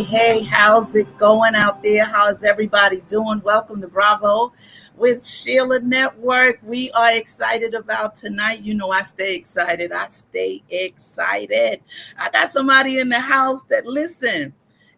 Hey, how's it going out there? How's everybody doing? Welcome to Bravo with Sheila Network. We are excited about tonight. You know, I stay excited. I got somebody in the house that, listen,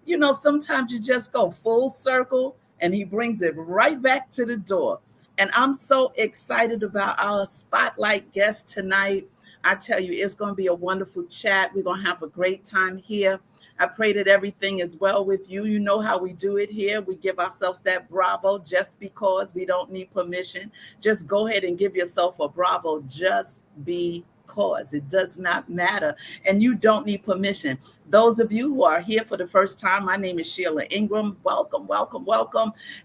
you know, sometimes you just go full circle and he brings it right back to the door. And I'm so excited about our spotlight guest tonight. I tell you, it's going to be a wonderful chat. We're going to have a great time here. I pray that everything is well with you. You know how we do it here. We give ourselves that bravo just because. We don't need permission. Just go ahead and give yourself a bravo just because. It does not matter. And you don't need permission. Those of you who are here for the first time, my name is Sheila Ingram. Welcome.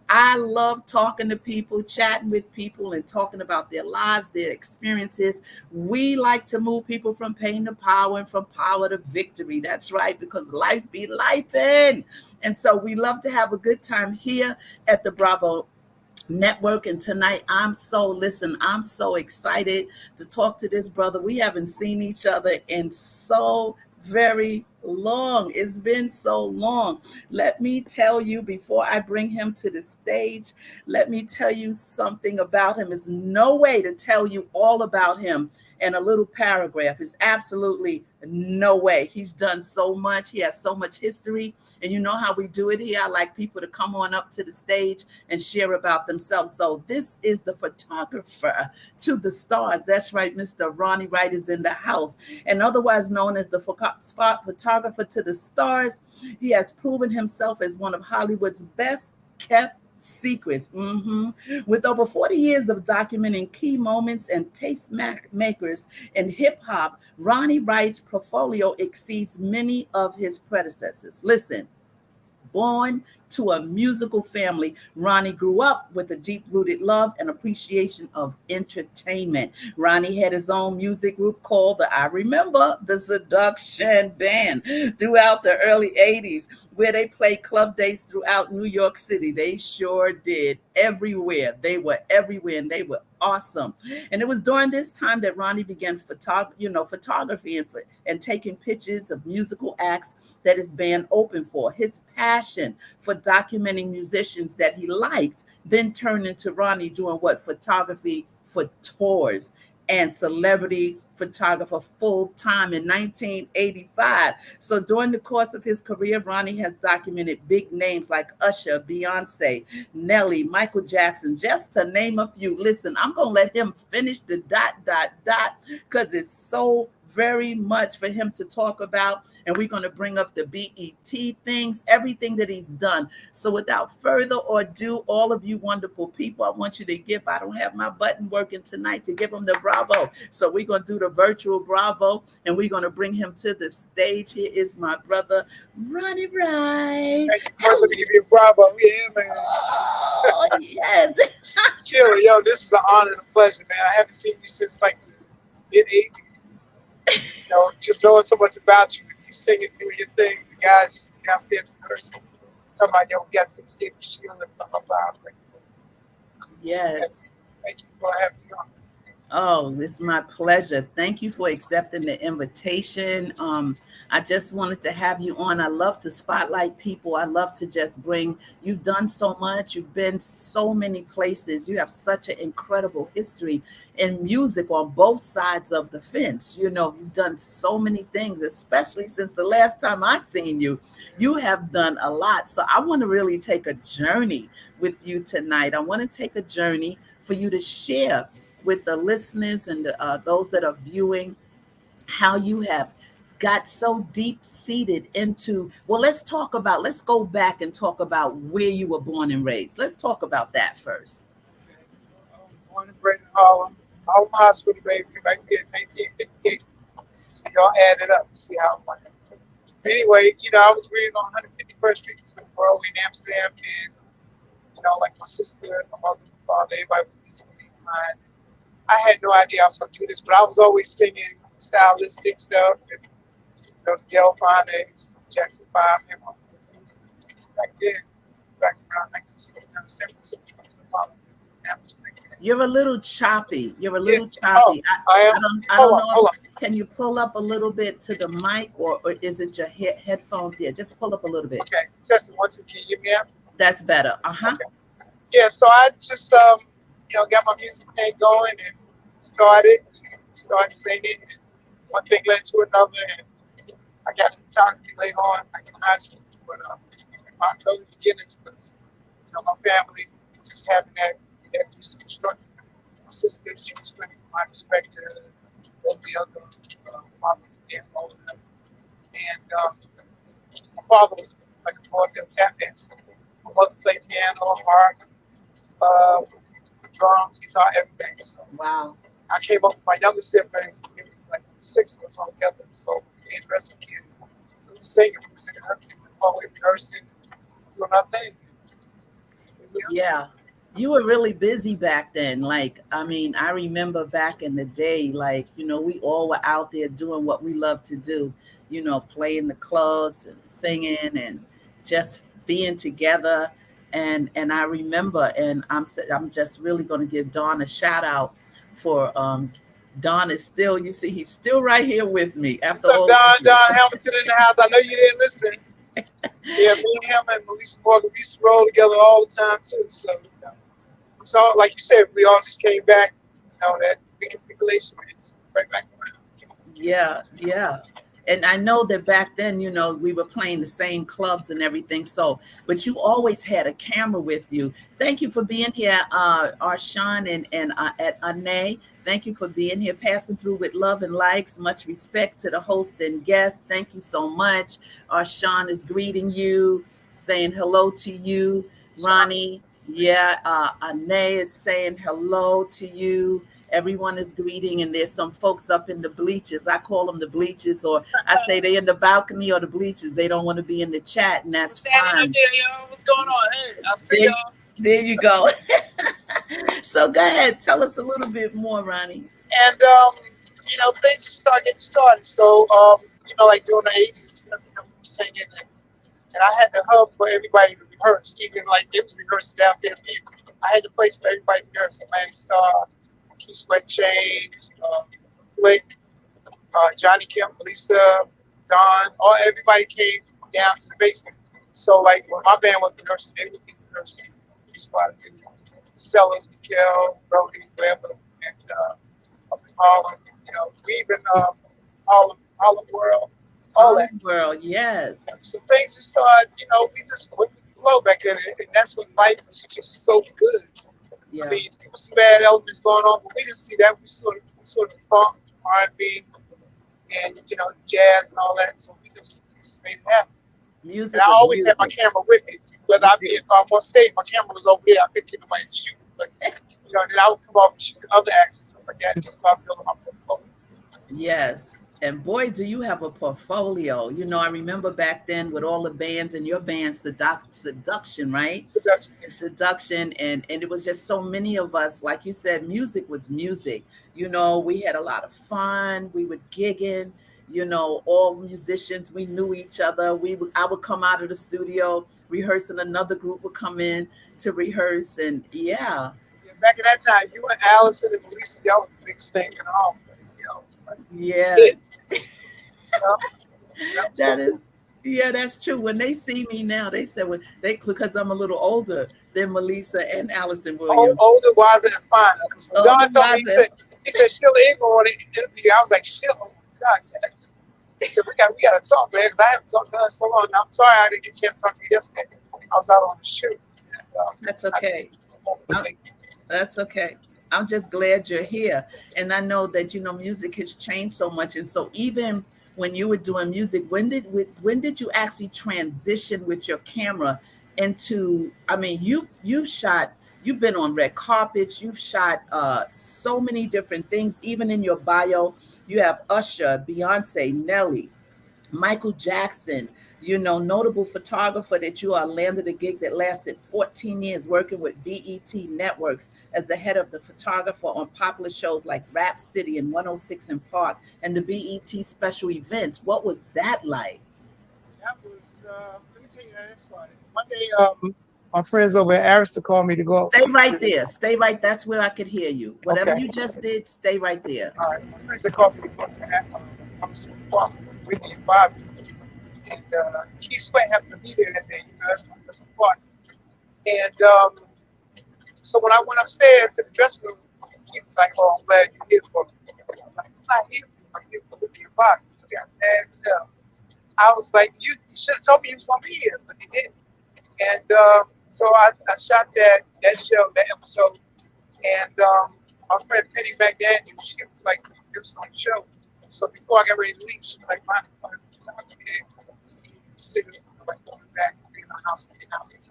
I love talking to people, chatting with people, and talking about their lives, their experiences. We like to move people from pain to power and from power to victory. That's right, because life be lifing. And so we love to have a good time here at the Bravo Network. And tonight I'm so excited to talk to this brother. We haven't seen each other in so very long. It's been so long. Let me tell you, before I bring him to the stage, let me tell you something about him. There's no way to tell you all about him in a little paragraph. It's absolutely no way. He's done so much. He has so much history. And you know how we do it here. I like people to come on up to the stage and share about themselves. So this is the photographer to the stars. That's right. Mr. Ronnie Wright is in the house, and otherwise known as the photographer to the stars. He has proven himself as one of Hollywood's best kept secrets. With over 40 years of documenting key moments and taste makers in hip hop, Ronnie Wright's portfolio exceeds many of his predecessors. Listen. Born to a musical family, Ronnie grew up with a deep-rooted love and appreciation of entertainment. Ronnie had his own music group called I remember the Seduction Band throughout the early 80s, where they played club dates throughout New York City. They sure did. Everywhere. They were everywhere, and they were awesome. And it was during this time that Ronnie began photography and taking pictures of musical acts that his band opened for. His passion for documenting musicians that he liked then turned into Ronnie doing photography for tours and celebrity photographer full time in 1985. So during the course of his career, Ronnie has documented big names like Usher, Beyonce, Nelly, Michael Jackson, just to name a few. Listen, I'm going to let him finish the ... because it's so very much for him to talk about. And we're going to bring up the BET things, everything that he's done. So without further ado, all of you wonderful people, I want you to I don't have my button working tonight to give him the bravo. So we're going to do the virtual bravo, and we're going to bring him to the stage. Here is my brother, Ronnie Wright. First, let me give you a bravo. Yeah, man. Oh, yes. Sure, yo, this is an honor and a pleasure, man. I haven't seen you since like the mid-80s. You know, just knowing so much about you, you singing, doing your thing, the guys you see downstairs in person. Somebody, yo, we got to escape the Sheila and blah, blah, blah. Yes. Thank you for having me on. Oh, it's my pleasure. Thank you for accepting the invitation. I just wanted to have you on. I love to spotlight people. I love to just you've done so much. You've been so many places. You have such an incredible history in music on both sides of the fence. You know, you've done so many things, especially since the last time I seen you. You have done a lot. So I want to really take a journey with you tonight. I want to take a journey for you to share with the listeners and those that are viewing how you have got so deep seated into, let's go back and talk about where you were born and raised. Let's talk about that first. I was born and bred in Harlem Hospital, baby, right there in 1958. So y'all add it up and see how it went. Anyway, you know, I was reading on 150 21st Street to the world in Amsterdam, and like my sister, my mother, my father, everybody was music behind. I had no idea I was going to do this, but I was always singing stylistic stuff and Delphonics, Jackson 5, back then, back around 1969, 70, so we went to the college. You're a little choppy. You're a Yeah. little Oh, choppy. I am. I Hold don't on, know. hold on. Can you pull up a little bit to the mic, or is it your headphones? Yeah, just pull up a little bit. Okay, testing 1, 2. Can you hear me out? That's better. Uh-huh. Okay. Yeah, so I just got my music thing going and started singing, and one thing led to another, and I got into photography later on, like in high school. But my early beginnings was, my family just having that musical structure. My sister, she was really my respecter, was the younger, father and older, and my father was like a vaudeville tap dancer. My mother played piano, harp, drums, guitar, everything. So Wow. I came up with my younger siblings. It was like 6 of us all together. So me and the rest of the kids, we were singing, we were singing, always rehearsing, doing our thing. Yeah. You were really busy back then. Like, I mean, I remember back in the day, like, we all were out there doing what we love to do, playing the clubs and singing and just being together. And I remember, and I'm just really going to give Don a shout out for Don is still, you see, he's still right here with me What's after up, all Don? these years. Don Hamilton in the house. I know you didn't listen. Yeah, me and him and Melissa Morgan, we used to roll together all the time too. So like you said, we all just came back, that recapitulation is right back around. Yeah, yeah. And I know that back then, we were playing the same clubs and everything. So, but you always had a camera with you. Thank you for being here, Arshawn and at Ane. Thank you for being here, passing through with love and likes. Much respect to the host and guests. Thank you so much. Arshawn is greeting you, saying hello to you. Ronnie, yeah, Ane is saying hello to you. Everyone is greeting, and there's some folks up in the bleachers. I call them the bleachers, or I say they in the balcony or the bleachers. They don't want to be in the chat, and that's Standing fine. up there, y'all. What's going on? Hey, I see There, y'all. there you go. So go ahead, tell us a little bit more, Ronnie. And things just start getting started. So like during the '80s and stuff, we were singing, and I had the hub for everybody to rehearse. Even like it was rehearsing downstairs. I had the place for everybody to rehearse. Miami Star, Key Sweat Change, Flick, Johnny Kemp, Lisa, Don, everybody came down to the basement. So like when my band was rehearsing, they would be rehearsing. Sellers, Miguel, Brody, Weber, and up in Harlem, we even Harlem World, all that. World, yes. So things just started, we just went with the flow back then, and that's when life was just so good. Yeah. I mean, there was some bad elements going on, but we didn't see that. We sort of funk, R&B, and jazz and all that. So we just made it happen. Music. And I always had my camera with me. Whether if I'm on stage, my camera was over there. I couldn't get nobody to shoot. But then I would come off and shoot other acts and stuff like that, and just start building my portfolio. Yes. And boy, do you have a portfolio. I remember back then with all the bands and your band, Seduction, right? Seduction. And it was just so many of us. Like you said, music was music. We had a lot of fun. We would gigging. All musicians, we knew each other. I would come out of the studio, rehearse, and another group would come in to rehearse. And yeah. Back in that time, you and Allison and Melissa, y'all was the biggest thing in all. Yeah. That is, yeah, that's true. When they see me now, they say because I'm a little older than Melissa and Allison Williams. Older, wiser, and finer. Don told me, he said Sheila even wanted to interview. I was like, Sheila, oh God, yes. He said, we got to talk, man, because I haven't talked to her so long. I'm sorry I didn't get a chance to talk to you yesterday. I was out on the shoot. That's okay. That's okay. I'm just glad you're here. And I know that, music has changed so much. And so even when you were doing music, when did you actually transition with your camera into, I mean, you've been on red carpets, you've shot so many different things. Even in your bio, you have Usher, Beyonce, Nelly, Michael Jackson, notable photographer that you are, landed a gig that lasted 14 years working with BET Networks as the head of the photographer on popular shows like Rap City and 106 in Park and the BET special events. What was that like? That was, let me tell you how that started. One day, my friends over at Arista called me to go up. Stay right there. Stay right. That's where I could hear you. Whatever Okay. you just did, stay right there. All right. My friends had called me to go up to that. I'm sitting walking with me and Bobby. And Keith Sweat happened to be there that day. That's my partner. And so when I went upstairs to the dressing room, he was like, "Oh, I'm glad you're here for me." I'm like, "I'm not here. I'm here for Whitney and Bobby." I got mad as hell. I was like, "You should have told me you was gonna be here," but he didn't. And so I shot that show, that episode, and my friend Penny McDaniel, she was like the producer on the show. So before I got ready to leave, she was like, "Ronnie, I'm going to talk to you." So you sit like going back and be in the house, and talking.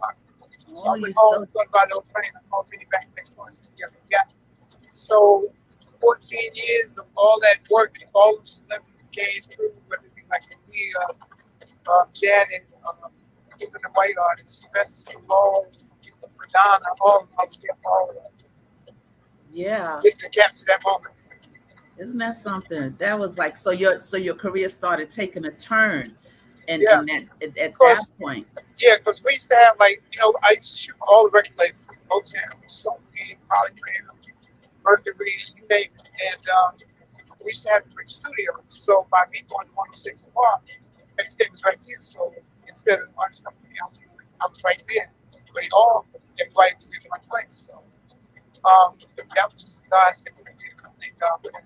So Oh, I you went home, so thought about it, praying. I called Penny back next month. Said, "Yeah, we got it." So 14 years of all that work and all those celebrities came through, whether it be like Aaliyah, Janet, even the white artists, Sylvester Stallone, Madonna, all of them, I was there for all of them. yeah. To capture that moment. Isn't that something? That was like, so your career started taking a turn, and Yeah, at that because point. because we used to have like I used to shoot for all the record labels, Motown, Sony, Polygram, Mercury, you name it, and we used to have 3 studios. So by me going to 106 Park, everything was right there. So instead of artists coming to me, I was right there. But everybody was in my place. So that was just God's secret. I think God for that.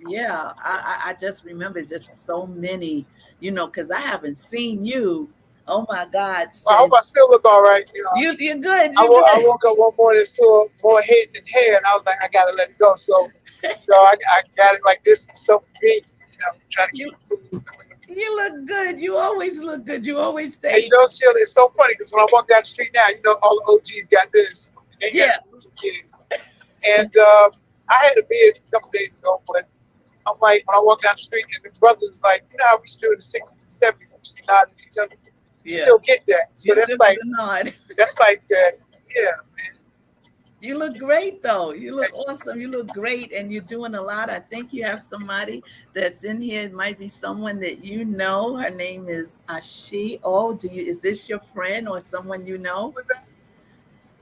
Yeah, I just remember just so many, because I haven't seen you. Oh my God, Well, I hope I since still look all right. you're good, I, you're I good. woke up one morning, saw more head than hair, and I was like, I gotta let it go. So, I got it like this, so convenient, trying to keep You it cool. you look good. You always look good. You always And stay. Sheila, it's so funny because when I walk down the street now, all the OGs got this. They got Yeah. it for the kids. And I had a beard a couple days ago, but I'm like, when I walk down the street, and the brothers like, how we still in the 60s and 70s, we just nod at each other. You Yeah. still get that. So You still get the nod. that's like that. Yeah, man. You look great though. You look awesome. You look great and you're doing a lot. I think you have somebody that's in here. It might be someone that you know. Her name is Ashi. Oh, is this your friend or someone you Who know? was that?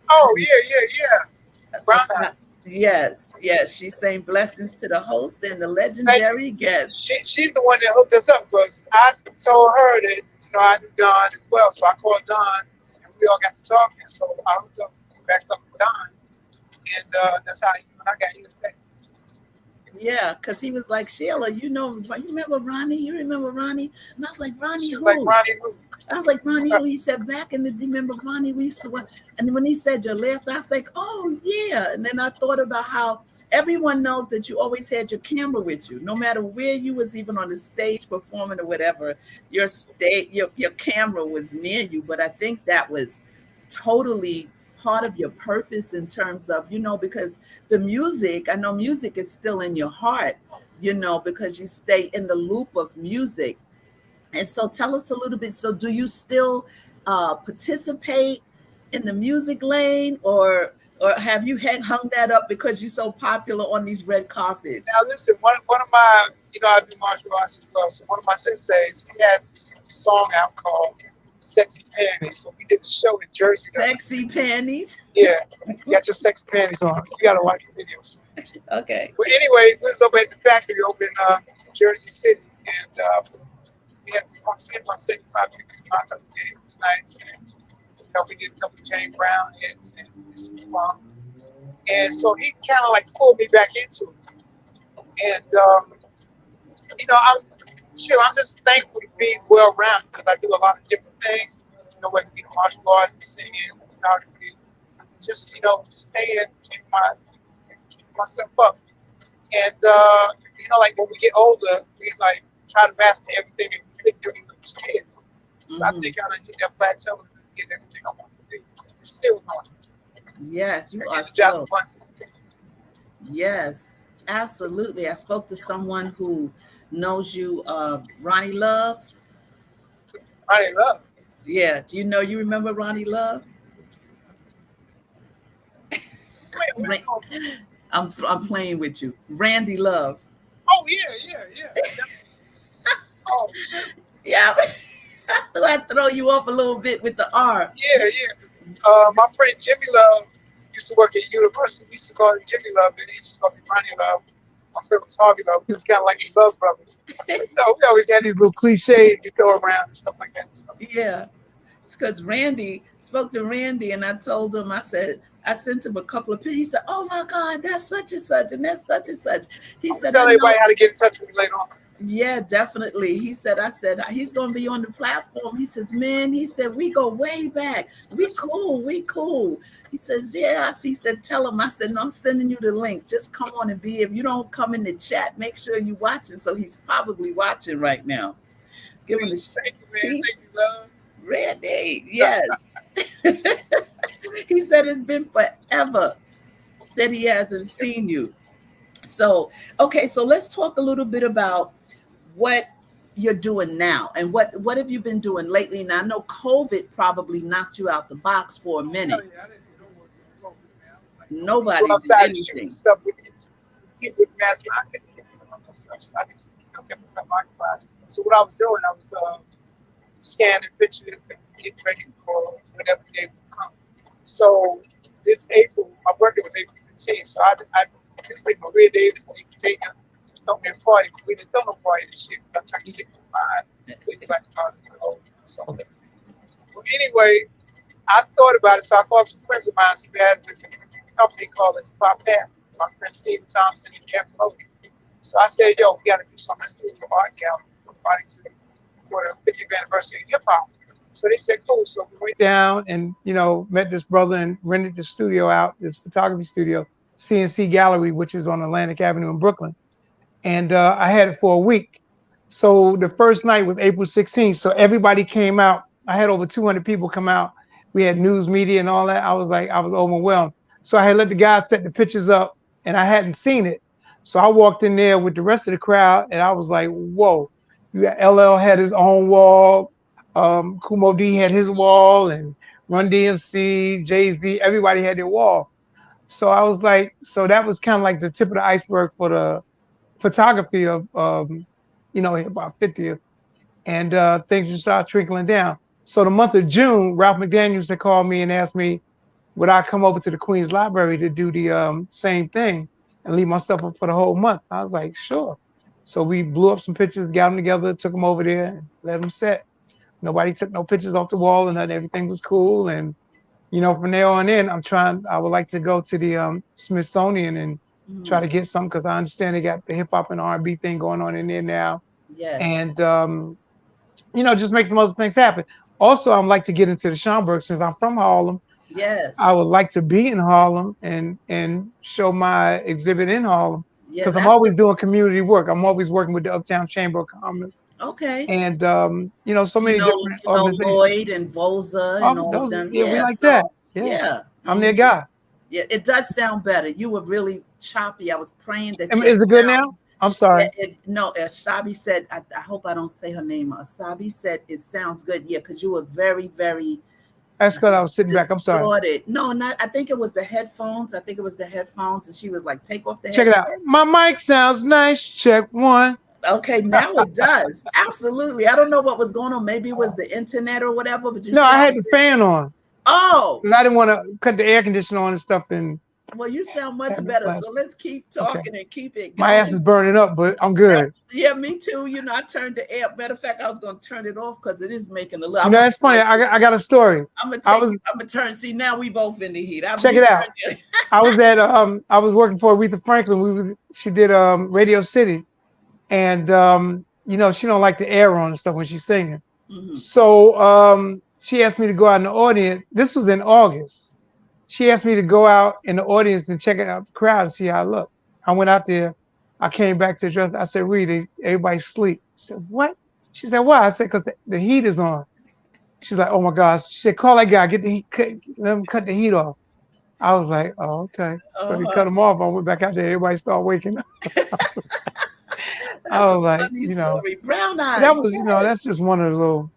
Oh, yeah. Brown eye. Yes, yes. She's saying blessings to the host and the Thank you. legendary guest. She's the one that hooked us up because I told her that I knew Don as well, so I called Don and we all got to talking. So I hooked up back up with Don, and that's how you and I got here today. Yeah, because he was like, Sheila, you remember Ronnie? You remember Ronnie? And I was like, Ronnie She was like who? Ronnie Root. I was like, Ronnie who? He said, back in the, remember Ronnie, we used to work. And when he said your last, I was like, oh, yeah. And then I thought about how everyone knows that you always had your camera with you. No matter where you was, even on the stage performing or whatever, your camera was near you. But I think that was totally part of your purpose in terms of, because the music, I know music is still in your heart, because you stay in the loop of music. And so tell us a little bit. So do you still participate in the music lane, or have you hung that up because you're so popular on these red carpets? Now listen, one of my I do martial arts as well. So one of my senseis, he had this song out called "Sexy Panties." So we did a show in Jersey. Sexy panties. Yeah, you got your sexy panties on. You gotta watch the videos. Okay. But anyway, we was over at the factory over in Jersey City, and we had about 75 people come out the other day. It was nice, and we did a couple of James Brown hits and this funk. And so he kind of like pulled me back into it. And I'm just thankful to be well rounded because I do a lot of different things. Whether it be the martial arts, the singing, the photography, just staying, keep myself up. And like when we get older, we like try to master everything that we couldn't do when we was kids. So I think I done hit that plateau and get everything I want to do. It's still going. Yes, you are It's just still. one. Yes, absolutely. I spoke to someone who knows you, Ronnie Love. Ronnie Love. Yeah, do you know, you remember Ronnie Love? Wait, no. I'm playing with you. Randy Love. Oh yeah, yeah, yeah. Oh shoot. Yeah, I thought I'd throw you off a little bit with the R. Yeah, yeah. My friend Jimmy Love used to work at Universal. We used to call him Jimmy Love, and he just called me Ronnie Love. My friend was Harvey Love. We was kind of like the Love brothers. But, we always had these little cliches we throw around and stuff like that. So, Yeah, it's because Randy spoke to Randy, and I told him, I said, I sent him a couple of pictures. He said, "Oh my God, that's such and such, and that's such and such." He I'm gonna said, "I tell know." everybody how to get in touch with me later on. Yeah, definitely. He said, I said, he's going to be on the platform. He says, "Man," he said, "we go way back. We cool. We cool." He says, "Yeah." He said, "Tell him." I said, "No, I'm sending you the link. Just come on and be. If you don't come in the chat, make sure you're watching." So he's probably watching right now. Give him the Please, thank you, man. peace. Thank you, love. Randy, yes. He said it's been forever that he hasn't seen you. So, okay, so let's talk a little bit about what you're doing now and what have you been doing lately. Now I know COVID probably knocked you out the box for a Oh hell minute. yeah, I didn't do no work in COVID, man. I was like, I couldn't go Nobody did outside and shoot and anything. stuff with people with masks. I couldn't get all that stuff. So I just kept myself occupied. So what I was doing, I was scanning pictures and getting ready for whatever day would come. So this April, my birthday was April 15th. So I usually Maria Davis and Nikki Tatum throw me a party. But we didn't throw no party this year because I'm trying to stick with mine. It's like so anyway, I thought about it. So I called some friends of mine who had a company called the Pop Path. My friend Stephen Thompson and Kevin Logan. So I said, "Yo, we got to do something. Let's do an art gallery for the 50th anniversary of hip hop." So they said, "Cool." So we went down and met this brother and rented the studio out, this photography studio, CNC Gallery, which is on Atlantic Avenue in Brooklyn. And I had it for a week. So the first night was April 16th. So everybody came out. I had over 200 people come out. We had news media and all that. I was overwhelmed. So I had let the guys set the pictures up, and I hadn't seen it. So I walked in there with the rest of the crowd, and I was like, whoa. LL had his own wall. Kumo D had his wall, and Run DMC, Jay-Z, everybody had their wall. So I was like, so that was kind of like the tip of the iceberg for the photography of hip hop 50th, and things just started trickling down. So the month of June, Ralph McDaniels had called me and asked me would I come over to the Queens Library to do the same thing and leave my stuff up for the whole month. I was like, sure. So we blew up some pictures, got them together, took them over there, and let them set. Nobody took no pictures off the wall, and nothing. Everything was cool. And from there on in, I would like to go to the Smithsonian and try Mm, to get some, because I understand they got the hip hop and R&B thing going on in there now, yes, and just make some other things happen. Also, I'd like to get into the Schomburg, since I'm from Harlem. I yes, would like to be in Harlem and show my exhibit in Harlem, yes, because I'm always doing absolutely. community work. I'm always working with the Uptown Chamber of Commerce, Okay. and so many different You know organizations. Lloyd and Voza and all of Those, them. yeah, we Yeah. like that. So Yeah, yeah. I'm their guy. Yeah, it does sound better. You were really choppy. I was praying that your Is it good now? sound. I'm Yeah, sorry. no, Shabi said, I hope I don't say her name. Sabi said it sounds good. Yeah, because you were very, very That's because I was sitting back. I'm sorry. distorted. No, not. I think it was the headphones. I think it was the headphones, and she was like, "Take off the Check it out. headset." My mic sounds nice. Check one. Okay, now it does. Absolutely. I don't know what was going on. Maybe it was the internet or whatever, but you No, I had the sounded. fan on Oh, because I didn't want to cut the air conditioner on and stuff and well, you sound much have it better. So blast. let's keep Okay. talking and keep it My ass is going. burning up, but I'm good. Yeah, me too. I turned the air. Matter of fact, I was going to turn it off because it is making a little. I was That's funny. like, I got a story. I'm gonna I take was you. I'm gonna turn. See, now we both in the heat. Check You it out. turned it. I was working for Aretha Franklin. She did Radio City, and she don't like the air on and stuff when she's singing. Mhm. So she asked me to go out in the audience. This was in August. She asked me to go out in the audience and check out the crowd and see how I look. I went out there. I came back to the dress. I said, "Reed, everybody's asleep." She said, "What?" She said, "Why?" I said, "Because the heat is on." She's like, "Oh my gosh." She said, "Call that guy. Get the heat. Let him cut the heat off." I was like, "Oh, okay." So they cut Uh-huh. him off. I went back out there. Everybody started waking up. That's I a was like, funny story. Brown that eyes. was, Yes. that's just one of the little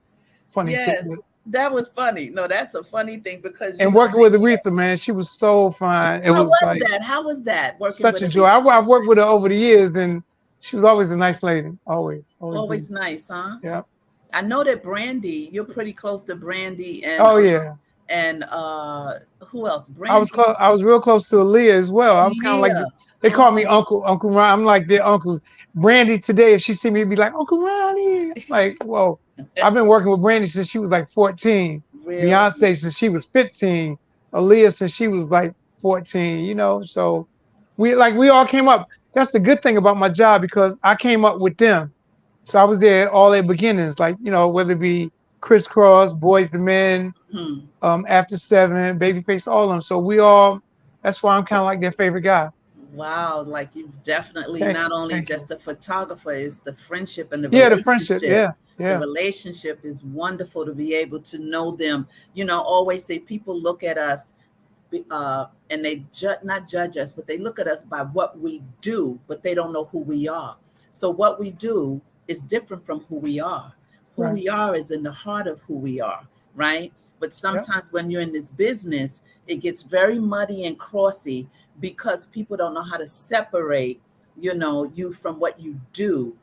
funny Yes. tidbits. That was funny. No, that's a funny thing because And working with Aretha, man, she was so fine. It how was was like that? How was that working such with a joy. Aretha? I've worked with her over the years, and she was always a nice lady. Always Always been. nice, huh? Yeah. I know that Brandy, you're pretty close to Brandy Oh yeah. and who else? I was Brandy, close. I was real close to Aaliyah as well. I was kind of like Aaliyah. they call me Oh, Uncle Ron. I'm like their uncle. Brandy today, if she see me, be like Uncle Ronnie. Like, whoa. I've been working with Brandy since she was like 14. really? Beyonce since she was 15. Aaliyah since she was like 14. So we all came up. That's the good thing about my job because I came up with them. So I was there at all their beginnings, like whether it be Crisscross, Boys the Men, Hmm. After Seven, Babyface, all of them. So we all. That's why I'm kind of like their favorite guy. Wow, like you've definitely not only Thank just you. a photographer, it's the friendship and the Yeah, the friendship. relationship. Yeah, The yeah. relationship is wonderful to be able to know them. Always say people look at us and they not judge us, but they look at us by what we do, but they don't know who we are. So what we do is different from who we are. Who Right. we are is in the heart of who we are, right? But Yep. sometimes when you're in this business, it gets very muddy and crossy because people don't know how to separate, you from what you do,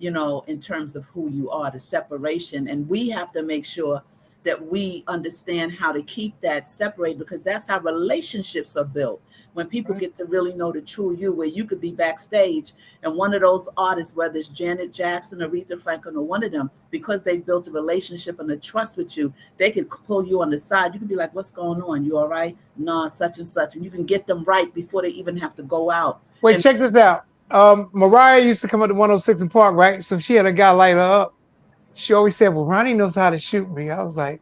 in terms of who you are, the separation. And we have to make sure that we understand how to keep that separated because that's how relationships are built. When people Right. get to really know the true you, where you could be backstage and one of those artists, whether it's Janet Jackson, Aretha Franklin, or one of them, because they built a relationship and a trust with you, they could pull you on the side. You could be like, "What's going on? You all right?" "No, such and such," and you can get them right before they even have to go out. Wait, And check this out. Mariah used to come up to 106 in Park, right? So she had a guy light her up. She always said, "Well, Ronnie knows how to shoot me." I was like,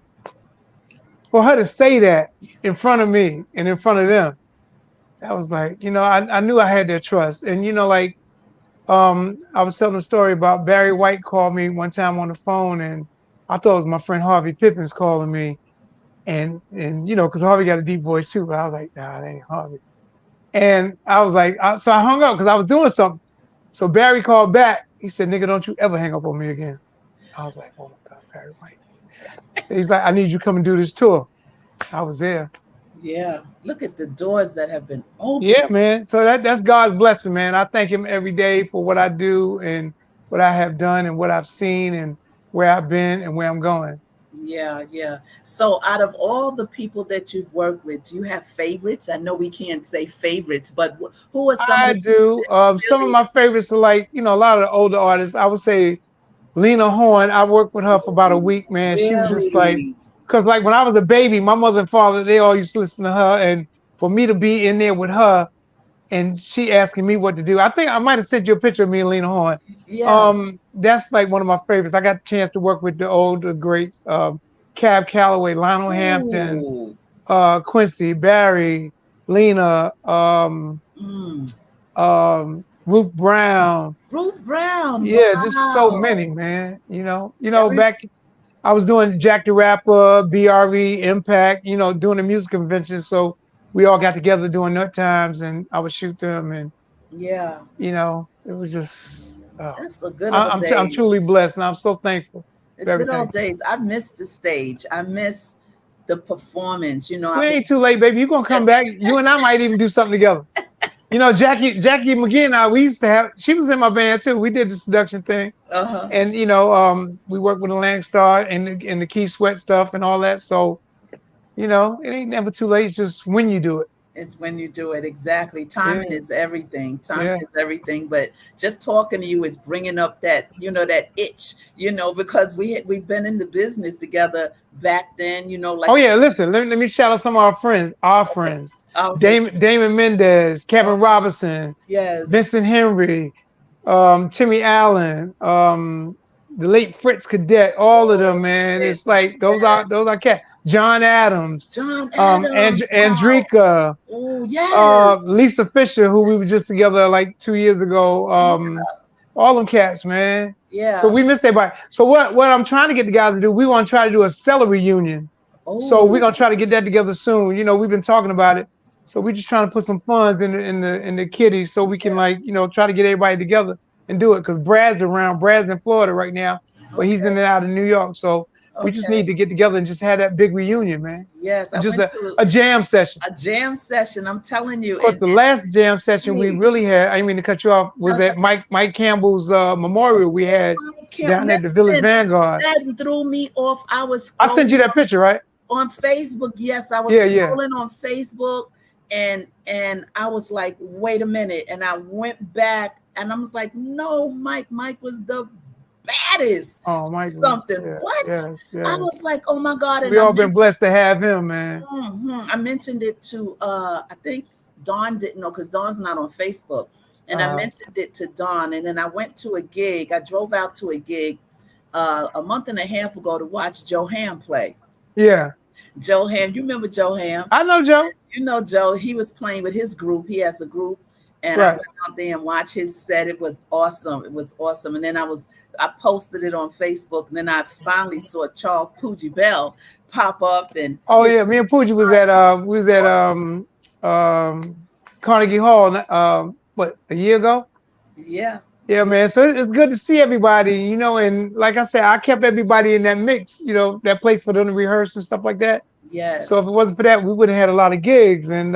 for her to say that in front of me and in front of them, I was like, I knew I had their trust. And like I was telling a story about Barry White called me one time on the phone, and I thought it was my friend Harvey Pippins calling me, and because Harvey got a deep voice too, but I was like, nah, it ain't Harvey. And I was like, so I hung up because I was doing something. So Barry called back. He said, "Nigga, don't you ever hang up on me again." I was like, "Oh my God, Barry White." So he's like, "I need you to come and do this tour." I was there. yeah, look at the doors that have been opened. Yeah, man. So that's God's blessing, man. I thank him every day for what I do and what I have done and what I've seen and where I've been and where I'm going. Yeah, yeah. So, out of all the people that you've worked with, do you have favorites? I know we can't say favorites, but who are some of I the people do. that Some of really, my favorites are like, a lot of the older artists. I would say Lena Horne. I worked with her for about a week, man. She was just like, really? because like when I was a baby, my mother and father, they all used to listen to her. And for me to be in there with her and she asking me what to do, I think I might have sent you a picture of me and Lena Horne. Yeah. That's like one of my favorites. I got a chance to work with the older greats, Cab Calloway, Lionel Hampton, Ooh. Quincy, Barry, Lena, Mm. Ruth Brown. Ruth Brown. Yeah, just so Wow. many, man. Every Back I was doing Jack the Rapper, BRE, Impact, doing the music convention. So we all got together doing nut times and I would shoot them and yeah, it was just that's the good old I'm days. truly blessed and I'm so thankful. The Very good old thankful. days. I miss the stage. I miss the performance. We I've been ain't too late, baby. You're gonna come back. You and I might even do something together. Jackie McGee and I, we used to have, she was in my band too. We did the seduction thing. uh-huh. And we worked with Atlantic Star and the Key Sweat stuff and all that. So, it ain't never too late. It's just when you do it. It's when you do it. Exactly. Yeah, Timing is everything. Timing yeah. is everything. But just talking to you is bringing up that itch, because we've been in the business together back then, Oh like, yeah, listen, let me shout out some of our friends. Our okay. friends. Okay. Damon Mendez, Oh, Kevin Robinson, yes. Vincent Henry, Timmy Allen, the late Fritz Cadet, all of them, Oh, man. It's it's like those yes. are cat. John Adams, John Adams. Wow. Andrika, Oh, yes. Lisa Fisher, who we were just together like 2 years ago. All them cats, man. So Yeah. we missed everybody. So what I'm trying to get the guys to do, we want to try to do a cellar reunion. So we're Oh, gonna try to get that together soon. We've been talking about it. So we're just trying to put some funds in the kitty so we can yeah. try to get everybody together and do it because Brad's around. Brad's in Florida right now, but he's in and Okay. out of New York. So we just need Okay. to get together and just have that big reunion, man. Yes, I Just went to a jam session. a jam session. I'm telling you, Of course, the and last jam session we really please, had, I didn't mean to cut you off, that was was at Mike Campbell's memorial we had I can't down at the Village listen. Vanguard. That threw me off. I was I sent you scrolling that picture, right? on Facebook. Yes, I was Yeah, yeah. scrolling on Facebook, and I was like, wait a minute. And I went back and I was like, no, Mike was the baddest. Oh, Mike was, Something. yeah, What? yes, I yes. was like, oh my God. We all been blessed to have him, man. I mentioned it to I think Dawn didn't know because Dawn's not on Facebook. And I Uh, mentioned it to Dawn. And then I went to a gig. I drove out to a gig a month and a half ago to watch Joe Ham play. yeah, Joe Ham, you remember Joe Ham? I know Joe. You know Joe. He was playing with his group. He has a group, and I Right. went out there and watched his set. It was awesome. It was awesome. And then I posted it on Facebook, and then I finally saw Charles Poogie Bell pop up, and Oh yeah, me and Pooja was at um Carnegie Hall what, a year ago? yeah, Yeah, man. So it's good to see everybody, you know, and like I said, I kept everybody in that mix, you know, that place for them to rehearse and stuff like that. So yes, if it wasn't for that, we would have had a lot of gigs and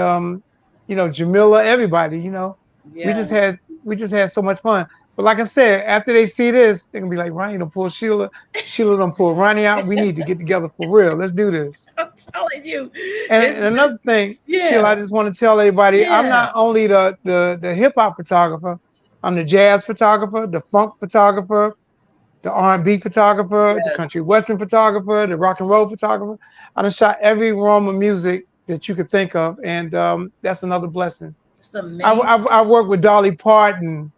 you know, Jamila, everybody, you know. We yeah. just had so much fun. But like I said, after they see this, they're gonna be like, Ronnie done pull Sheila. Sheila done pull Ronnie out. We need to get together for real. Let's do this. I'm telling you, And it's been another thing, Sheila, yeah, I just want to tell everybody, I'm yeah, not only the hip hop photographer, I'm the jazz photographer, the funk photographer, the R&B photographer, the yes. country western photographer, the rock and roll photographer. I done shot every realm of music that you could think of, and that's another blessing. It's amazing. I work with Dolly Parton,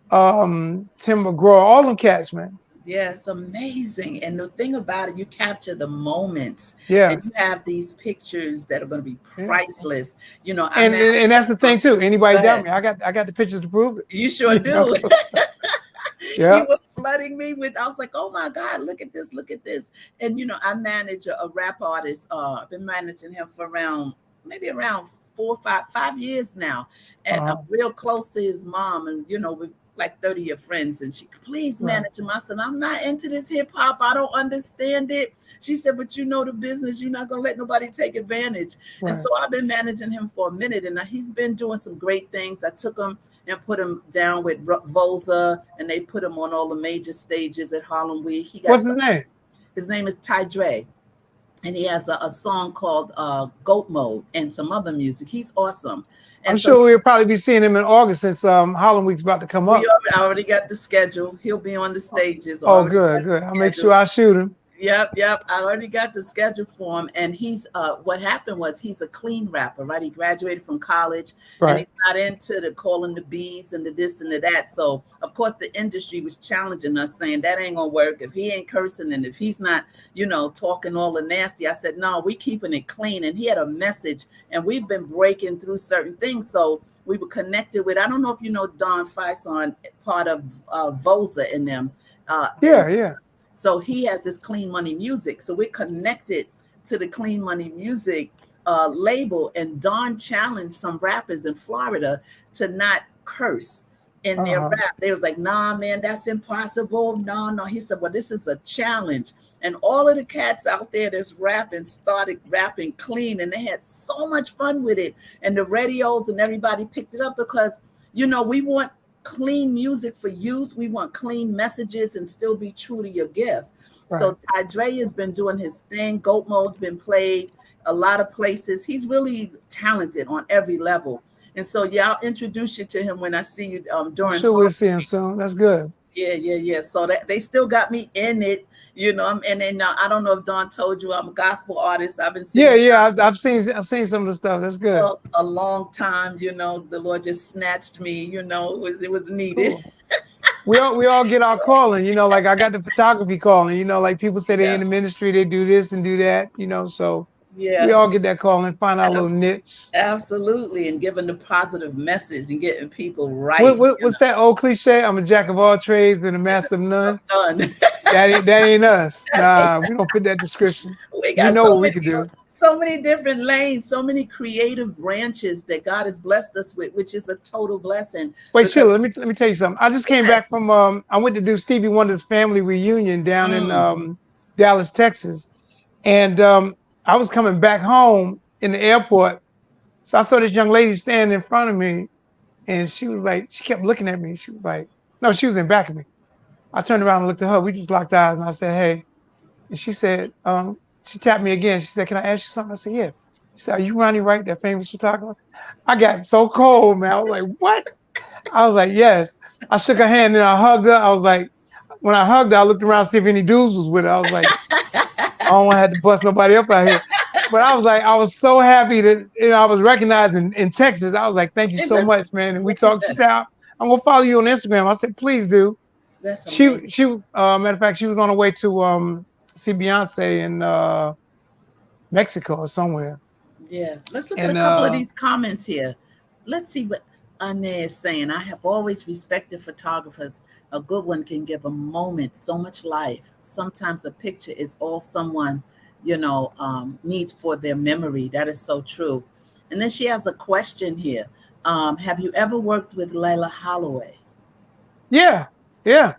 Tim McGraw, all them cats, man. Yes, amazing. And the thing about it, you capture the moments Yeah, and you have these pictures that are going to be yeah. priceless. You know, I And, met, and and that's the thing too. go Anybody doubt ahead. me? I got the pictures to prove it. You sure You know? do. You Yeah. were flooding me with, I was like, oh my God, look at this, look at this. And, you know, I manage a rap artist. I've been managing him for maybe around 4 or 5 years now. And I'm Uh-huh. real close to his mom. And, you know, we're like 30 of friends. And she, please Right. manage him. I said, I'm not into this hip hop. I don't understand it. She said, but you know the business. You're not going to let nobody take advantage. And Right. so I've been managing him for a minute. And he's been doing some great things. I took him and put him down with Voza, and they put him on all the major stages at Harlem Week. He got What's his name? his name is Ty Dre, and he has a song called Goat Mode and some other music. He's awesome. I'm And so sure we'll probably be seeing him in August since Harlem Week's about to come up. I already got the schedule. He'll be on the stages. Oh, Already good, got the good. I'll make schedule. sure I shoot him. Yep. I already got the schedule for him. And he's what happened was he's a clean rapper, right? He graduated from college and Right. he's not into the calling the bees and the this and the that. So of course the industry was challenging us, saying that ain't gonna work if he ain't cursing and if he's not, you know, talking all the nasty. I said, no, we keeping it clean. And he had a message and we've been breaking through certain things. So we were connected with, I don't know if you know Don Fison, part of Voza in them. Yeah, yeah. So he has this Clean Money Music. So we're connected to the Clean Money Music label. And Don challenged some rappers in Florida to not curse in their Uh-huh. rap. They was like, nah, man, that's impossible. No. He said, well, this is a challenge. And all of the cats out there that's rapping started rapping clean. And they had so much fun with it. And the radios and everybody picked it up because, you know, we want clean music for youth. We want clean messages and still be true to your gift. Right. So Ty Dre has been doing his thing. Goat Mode's been played a lot of places. He's really talented on every level. And so, yeah, I'll introduce you to him when I see you I'm during. sure we'll see him soon. That's good. Yeah. So that they still got me in it, you know. And then I don't know if Don told you I'm a gospel artist. I've been Yeah, singing yeah. I've seen some of the stuff. That's good. for a long time. You know, the Lord just snatched me. You know, it was needed. Cool. We all get our calling, you know, like I got the photography calling, you know, like people say they Yeah, in the ministry, they do this and do that, you know, so we yeah. all get that calling, find our little niche. Absolutely, and giving the positive message and getting people right. You What's that old cliche? I'm a jack of all trades and a master of none. know, done. That ain't us. Nah, we don't fit that description. We We got know what we can do. So many different lanes, so many creative branches that God has blessed us with, which is a total blessing. Wait, Because Sheila, let me tell you something. I just came back from I went to do Stevie Wonder's family reunion down in mm, Dallas, Texas. And I was coming back home in the airport. So I saw this young lady standing in front of me, and she was like, she kept looking at me. She was like, no, she was in back of me. I turned around and looked at her. We just locked eyes, and I said, hey. And she said, she tapped me again. She said, can I ask you something? I said, yeah. She said, are you Ronnie Wright, that famous photographer? I got so cold, man. I was like, what? I was like, yes. I shook her hand and I hugged her. I was like, when I hugged her, I looked around to see if any dudes was with her. I was like, I don't want to have to bust nobody up out here. But I was like, I was so happy that I was recognized in Texas. I was like, thank you hey, so much, man. And we look at talked. She that. said, I'm gonna follow you on Instagram. I said, please do. That's amazing. She matter of fact, she was on her way to see Beyonce in Mexico or somewhere. Yeah. Let's look at a And couple of these comments here. Let's see what Anne is saying. I have always respected photographers. A good one can give a moment so much life. Sometimes a picture is all someone, needs for their memory. That is so true. And then she has a question here. Have you ever worked with Layla Holloway? yeah, yeah,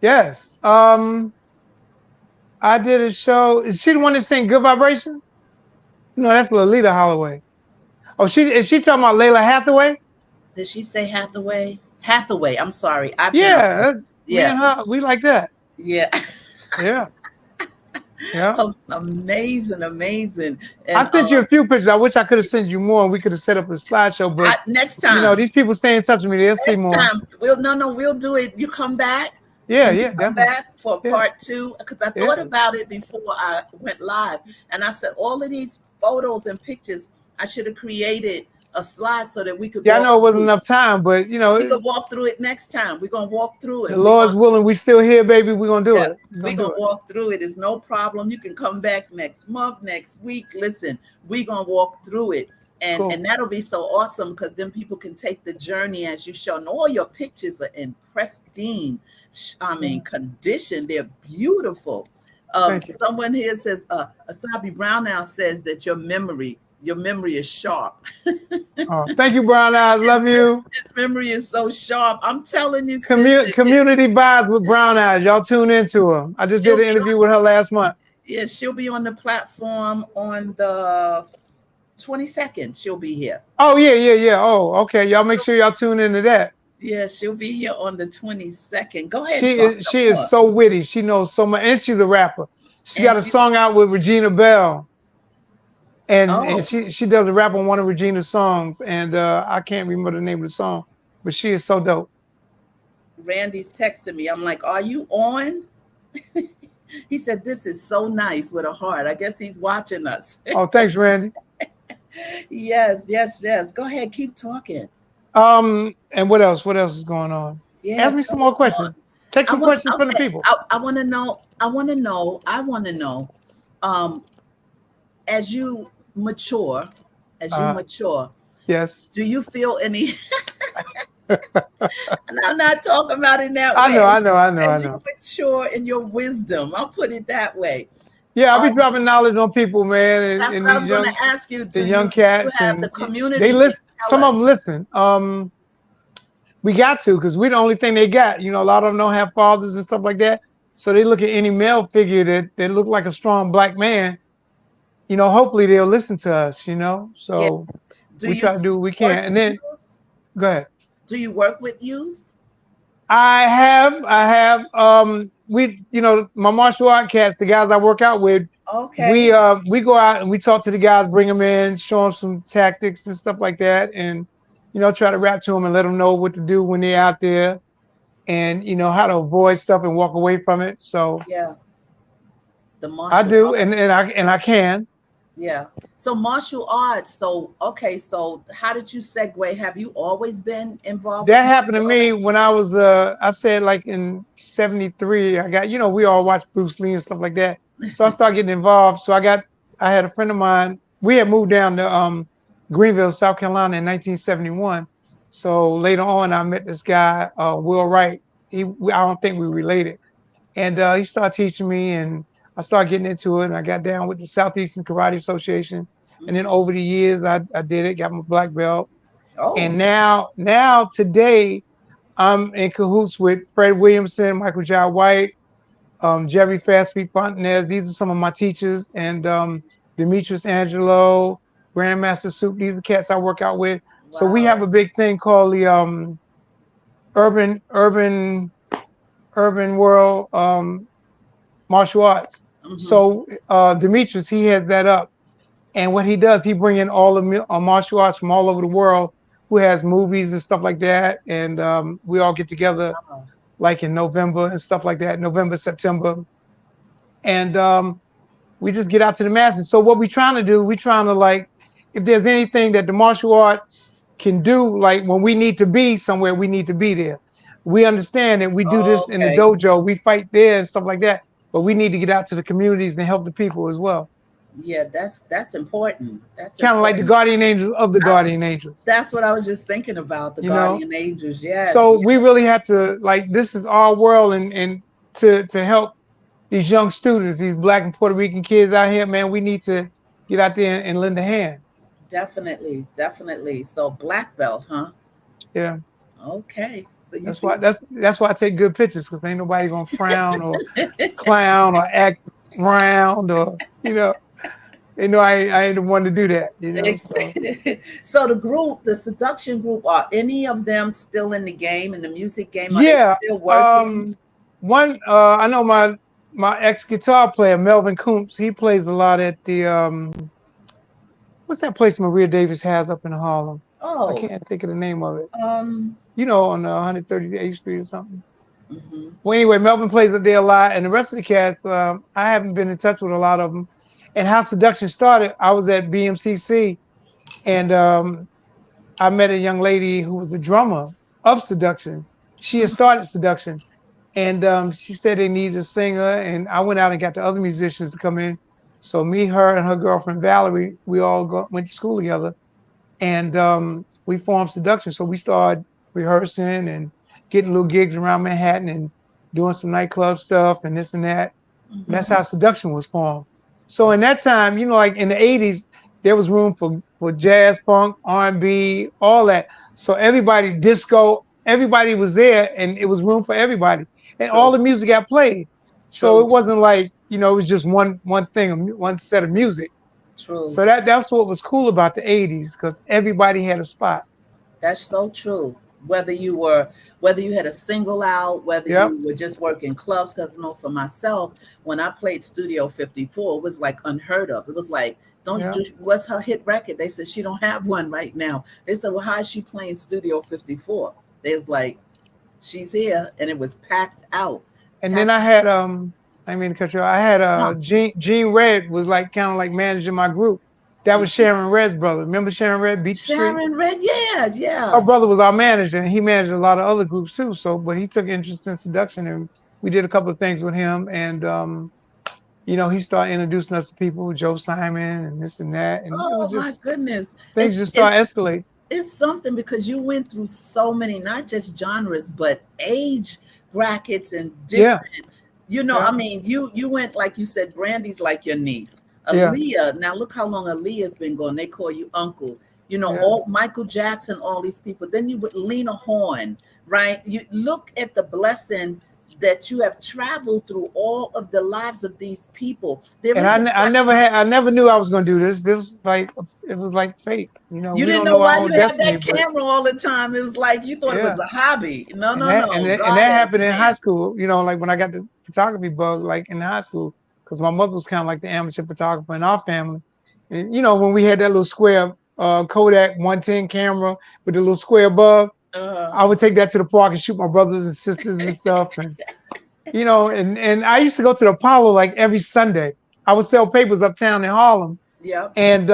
yes. I did a show. Is she the one that sang Good Vibrations? No, that's Lolita Holloway. Oh, is she talking about Layla Hathaway? Did she say Hathaway? Hathaway. I'm sorry. I pronounced it. Yeah, me Yeah. and her, we like that. Yeah. Yeah, yeah. Amazing, amazing. I And sent you a few pictures. I wish I could have sent you more and we could have set up a slideshow, but next time, these people stay in touch with me. They'll see next more. time we'll do it. You come back. Yeah, Can you yeah, come definitely. back for Yeah, part two? Because I thought yeah. about it before I went live, and I said all of these photos and pictures, I should have created a slide so that we could Yeah, I walk know it wasn't through. enough time, but We could it's walk through it next time. We're gonna walk through the it. We're Lord's gonna willing. We still here, baby. We're gonna do Yeah, it. We're we're gonna do gonna it. walk through it. It's no problem. You can come back next month, next week. Listen, we're gonna walk through it. And Cool. and that'll be so awesome because then people can take the journey as you show. And all your pictures are in pristine, Yeah. condition. They're beautiful. Thank you. Someone here says, Asabi Brown now says that your memory is sharp. Oh, thank you, Brown Eyes. Love you. His memory is so sharp. I'm telling you, sis, Community vibes with Brown Eyes. Y'all tune into her. I just did she'll an be interview with her last month. Yeah, she'll be on the platform on the 22nd. She'll be here. Oh yeah, yeah, yeah. Oh, okay. Y'all make She'll, sure y'all tune into that. yeah, she'll be here on the 22nd. Go ahead and She talk is some she is more. so witty. She knows so much, and she's a rapper. She And got a she, song out with Regina Bell, and oh, she does a rap on one of Regina's songs, and I can't remember the name of the song, but she is so dope. Randy's texting me. I'm like, are you on? He said, this is so nice with a heart. I guess he's watching us. Oh, thanks, Randy. Yes, yes, yes. Go ahead, keep talking. And what else? What else is going on? Yeah, Ask me tell some us more more. questions. Take I some want questions from the okay. people. I want to know. I want to know. Um, as you mature, Uh, yes. do you feel any? And I'm not talking about it that I way. know, I know, I know, I As you know. mature in your wisdom, I'll put it that way. Yeah, I'll be Um, dropping knowledge on people, man, that's and what I these was going young to ask you. the Do young you cats, have the and they community here? listen. Tell Some of them us. listen. We got to, because we're the only thing they got. A lot of them don't have fathers and stuff like that, so they look at any male figure that look like a strong black man. Hopefully they'll listen to us. Yeah. So Do we you try to do what we work can, and with then youth? go ahead. Do you work with youth? I have. My martial art cats, the guys I work out with, we Okay. uh we go out and we talk to the guys, bring them in, show them some tactics and stuff like that, and try to rap to them and let them know what to do when they're out there, and how to avoid stuff and walk away from it. So Yeah. The I martial do, arts. and I can. Yeah. So martial arts. So okay. So how did you segue? Have you always been involved with That happened to martial me arts? when I was I said like in '73. I got we all watched Bruce Lee and stuff like that. So I started getting involved. So I had a friend of mine. We had moved down to Greenville, South Carolina in 1971. So later on, I met this guy, Will Wright. I don't think we related, and he started teaching me, and I started getting into it, and I got down with the Southeastern Karate Association. And then Mhm. over the years, I did it, got my black belt. Oh, And now today, I'm in cahoots with Fred Williamson, Michael Jai White, Jerry Fast Feet Fontanez. These are some of my teachers, and Demetrius Angelo, Grandmaster Soup. These are cats I work out with. So we have wow. a big thing called the urban urban urban world martial arts. Hmm. So Demetrius, he has that up, and what he does, he bring in all the martial arts from all over the world, who has movies and stuff like that, and we all get together Wow. like in November and stuff like that, November, September, and we just get out to the masses. So what we trying to do, we trying to like, if there's anything that the martial arts can do, like when we need to be somewhere, we need to be there. We understand that we do this in the Okay. dojo, we fight there and stuff like that, but we need to get out to the communities and help the people as well. Yeah, that's important. That's Kind of like the important. guardian angels of the I, guardian angels, that's what I was just thinking about, the you know. guardian angels. Yes, So we yes. really have to like, this is our world, and to help these young students, these Black and Puerto Rican kids out here, man, we need to get out there and lend a hand. Definitely, definitely. So black belt, huh? Yeah, Okay. So you that's why think that's why I take good pictures, because ain't nobody gonna frown or clown or act round, or they know I ain't the one to do that. So so the group, the seduction group, are any of them still in the game, in the music game? Are they yeah. still working? One I know my ex guitar player Melvin Coombs. He plays a lot at the what's that place Maria Davis has up in Harlem? I Oh, can't think of the name of it. um, On 138th Street or something. mhm. Well, anyway, Melvin plays up there a lot, and the rest of the cast, I haven't been in touch with a lot of them. And how Seduction started, I was at BMCC, and I met a young lady who was the drummer of Seduction. She had started Seduction, and she said they needed a singer, and I went out and got the other musicians to come in. So me, her, and her girlfriend Valerie, we all went to school together, and we formed Seduction. So we started rehearsing and getting little gigs around Manhattan and doing some nightclub stuff and this and that. And that's Mhm. how Seduction was formed. So in that time, like in the 80s, there was room for jazz, funk, R&B, all that. So everybody, disco, everybody was there, and it was room for everybody. And all True, the music got played. So true, it wasn't like, it was just one thing, one set of music. true. So that's what was cool about the 80s, because everybody had a spot. That's so true. Whether you were, whether you had a single out, whether Yep. you were just working clubs, because for myself, when I played Studio 54, it was like unheard of. It was like, don't Yeah. do, what's her hit record? They said she don't have one right now. They said, well, how is she playing Studio 54? There's like, she's here, and it was packed out, And then packed. I had I mean to cut you off, I had Huh. Gene Red was like kind of like managing my group. That was Mhm. Sharon Red's brother. Remember Sharon Red, Beat the Street? Sharon Red, yeah, Her yeah. brother was our manager, and he managed a lot of other groups too. So, but he took interest in Seduction, and we did a couple of things with him. And he started introducing us to people, Joe Simon and this and that, and it Oh was my just goodness. things It's just started it's escalating. it's something because you went through so many, not just genres, but age brackets and Yeah, different. I yeah, mean, you went, like you said, Brandy's like your niece. yeah, Aaliyah, now look how long Aaliyah's been going. They call you uncle. yeah. All Michael Jackson, all these people. Then you with Lena Horne, right? You look at the blessing that you have traveled through all of the lives of these people. There And is a question. I never knew I was going to do this. This was like, it was like fate. You We didn't don't know know our why you own had destiny, that but camera all the time. It was like you thought it was yeah. a hobby. No, And no, that and no. that, and God that had a happened in high plan. school. Like when I got the photography bug, like in high school, because my mother was kind of like the amateur photographer in our family. And when we had that little square Kodak 110 camera with the little square bug, Uh, I would take that to the park and shoot my brothers and sisters and stuff. And I used to go to the Apollo like every Sunday. I would sell papers uptown in Harlem, yep. and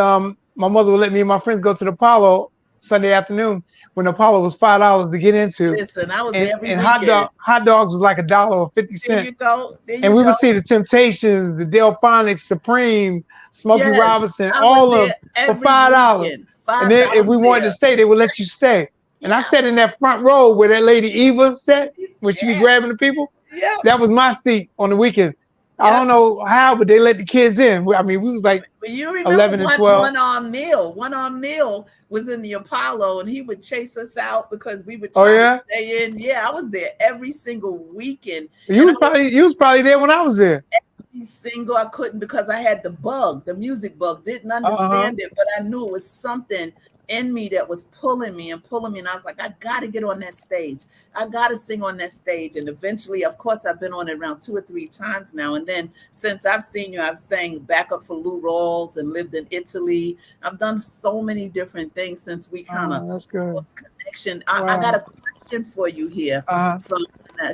my mother would let me and my friends go to the Apollo Sunday afternoon when the Apollo was $5 to get into, Listen, I was and there every and weekend. hot dogs was like $1.50. There you go. There And you we go. would see the Temptations, the Delphonics, Supreme, Smokey Yes, Robinson, I was all of there them for every $5. weekend. And Five then if dollars we wanted to there. stay, they would let you stay. And I Yeah. sat in that front row where that lady Eva sat when she be Yeah. grabbing the people. Yep. That was my seat on the weekend. I Yep. don't know how, but they let the kids in. I mean, we was like But you remember 11 and 12. One arm Neil was in the Apollo, and he would chase us out because we would Oh try to yeah, stay in. Yeah, I was there every single weekend, you and I was was probably there when I was there. every single I couldn't because I had the bug, the music bug. Didn't Uh-huh. understand it, but I knew it was something in me that was pulling me, and I was like, I got to get on that stage. I got to sing on that stage, and eventually, of course, I've been on it around 2 or 3 times now. And then since I've seen you, I've sang backup for Lou Rawls and lived in Italy. I've done so many different things since we kind of Oh, that's good. lost connection. I got Wow. a question for you here Uh-huh. from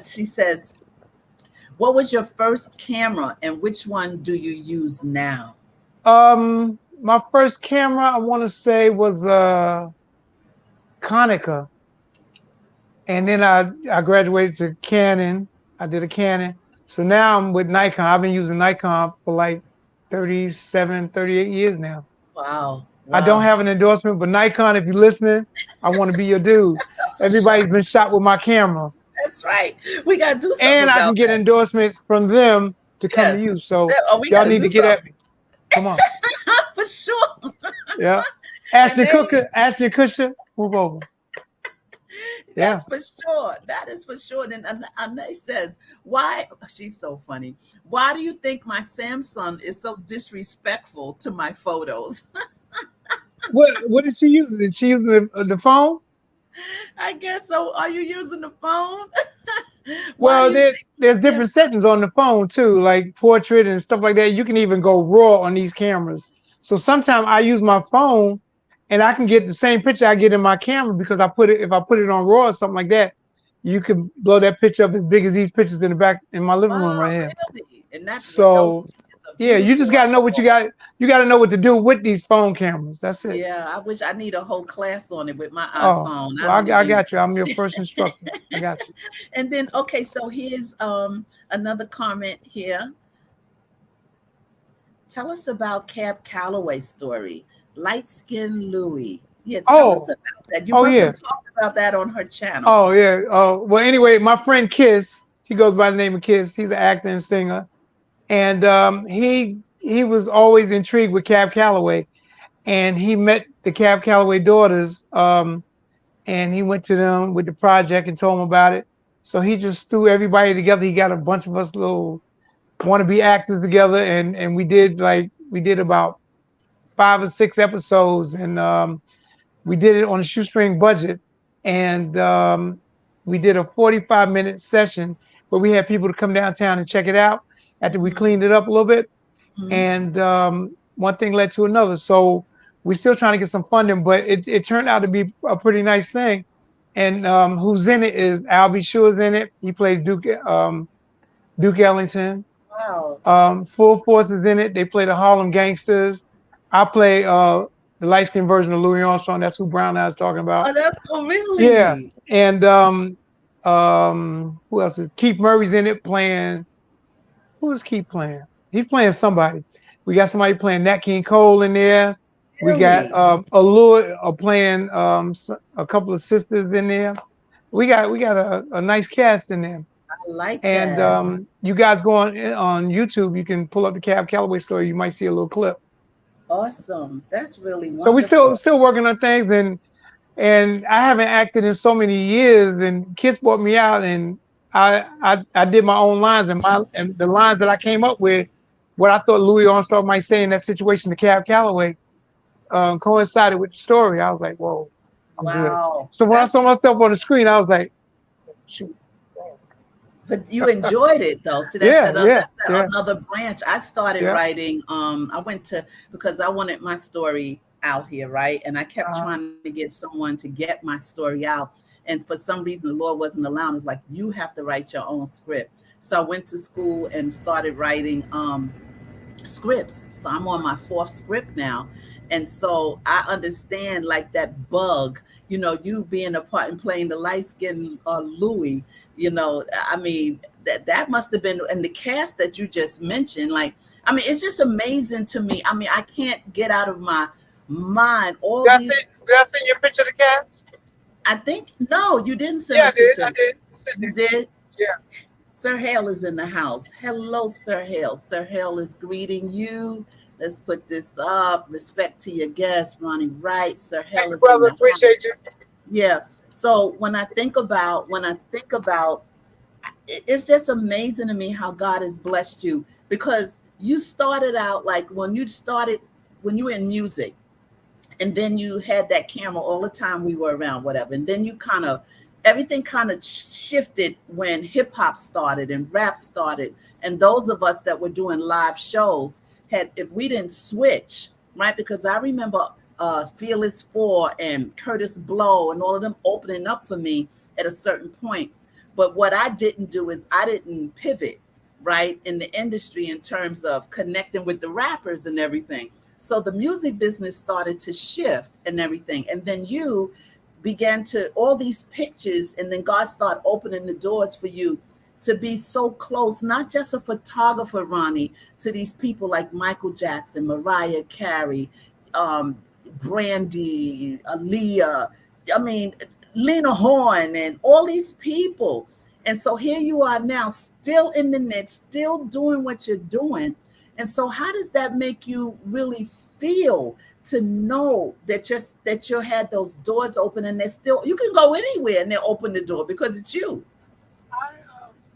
she says, what was your first camera and which one do you use now? My first camera, I want to say, was Konica, and then I graduated to Canon. I did a Canon, so now I'm with Nikon. I've been using Nikon for like 37, 38 years now. Wow. I don't Wow. have an endorsement, but Nikon, if you're listening, I want to be your dude. For sure. Everybody's been shot with my camera, That's right. We got to do something and I can about get that. endorsements from them to come to Yes. you. So Oh, we got y'all to need do to get at something. me. Come on. For sure. Yeah. And then Ashley Kutcher, move over. Yeah. that's for sure. That is for sure. Then Anay says, why? She's so funny. Why do you think my Samsung is so disrespectful to my photos? What did she use? Did she use the phone? I guess so. Are you using the phone? Why do Well, you think there's Samsung? different settings on the phone too, like portrait and stuff like that. You can even go raw on these cameras. So sometimes I use my phone and I can get the same picture I get in my camera because if I put it on raw or something like that, you can blow that picture up as big as these pictures in the back in my living room Wow, right here. really? And those So pictures are yeah, you just beautiful. gotta know what you got. You gotta know what to do with these phone cameras. That's it. Yeah, I wish I need a whole class on it with my Oh, iPhone. I well, don't I even. got you. I'm your first instructor. I got you. And then okay, so here's another comment here. Tell us about Cab Calloway's story. Light skinned Louie. Yeah, tell us Oh, about that. You oh must yeah. have talked about that on her channel. Oh yeah. Oh well. Anyway, my friend Kiss, he goes by the name of Kiss. He's an actor and singer, and he was always intrigued with Cab Calloway, and he met the Cab Calloway daughters, and he went to them with the project and told them about it. So he just threw everybody together. He got a bunch of us little wannabe actors together, and we did about 5 or 6 episodes, and we did it on a shoestring budget, and we did a 45-minute session where we had people to come downtown and check it out after we Mhm, cleaned it up a little bit. mhm. And one thing led to another. So we're still trying to get some funding, but it turned out to be a pretty nice thing. And who's in it is Albie Shure's in it. He plays Duke Ellington. Wow. Full Force is in it. They play the Harlem Gangsters. I play the light skinned version of Louis Armstrong. That's who Brown Eyes talking about. Oh, that's oh, Yeah. really? And who else is Keith Murray's in it playing? Who is Keith playing? He's playing somebody. We got somebody playing Nat King Cole in there. We got Really? Allure playing a couple of sisters in there. We got a nice cast in there. I like And that. you guys go on YouTube, you can pull up the Cab Calloway story. You might see a little clip. Awesome. That's really So we still wonderful. still working on things, and I haven't acted in so many years. And Kiss brought me out, and I did my own lines, and the lines that I came up with, what I thought Louis Armstrong might say in that situation to Cab Calloway, coincided with the story. I was like, whoa, I'm good. Wow. So when I saw myself on the screen, I was like, shoot, But you enjoyed it though. See, yeah, yeah, that's that yeah, another branch. I started yeah. writing. I went to because I wanted my story out here, right? And I kept Uh, trying to get someone to get my story out. And for some reason, the Lord wasn't allowing. It's like you have to write your own script. So I went to school and started writing scripts. So I'm on my fourth script now. And so I understand like that bug, you being a part and playing the light skinned Louis, I mean, that must have been, and the cast that you just mentioned, like, I mean, it's just amazing to me. I mean, I can't get out of my mind all these. did I send you a picture of the cast? I think, no, you didn't send Yeah, a I did. picture. I did. I sent You it. did? Yeah. Sir Hale is in the house. Hello, Sir Hale. Sir Hale is greeting you. Let's put this up. Respect to your guest, Ronnie Wright. Sir Thank Hale you, is in brother. the house. Appreciate you. Yeah. So when I think about it's just amazing to me how God has blessed you, because you started out like when you were in music, and then you had that camera all the time we were around, whatever. And then you kind of everything kind of shifted when hip hop started and rap started. And those of us that were doing live shows had, if we didn't switch, right? Because I remember Fearless Four and Curtis Blow and all of them opening up for me at a certain point. But what I didn't do is I didn't pivot, right, in the industry in terms of connecting with the rappers and everything. So the music business started to shift and everything. And then you began to all these pictures, and then God started opening the doors for you to be so close, not just a photographer, Ronnie, to these people like Michael Jackson, Mariah Carey, um, Brandy, Aaliyah, I mean, Lena Horne, and all these people. And so here you are now, still in the net, still doing what you're doing. And so, how does that make you really feel to know that you had those doors open, and they're still, you can go anywhere and they'll open the door because it's you. I,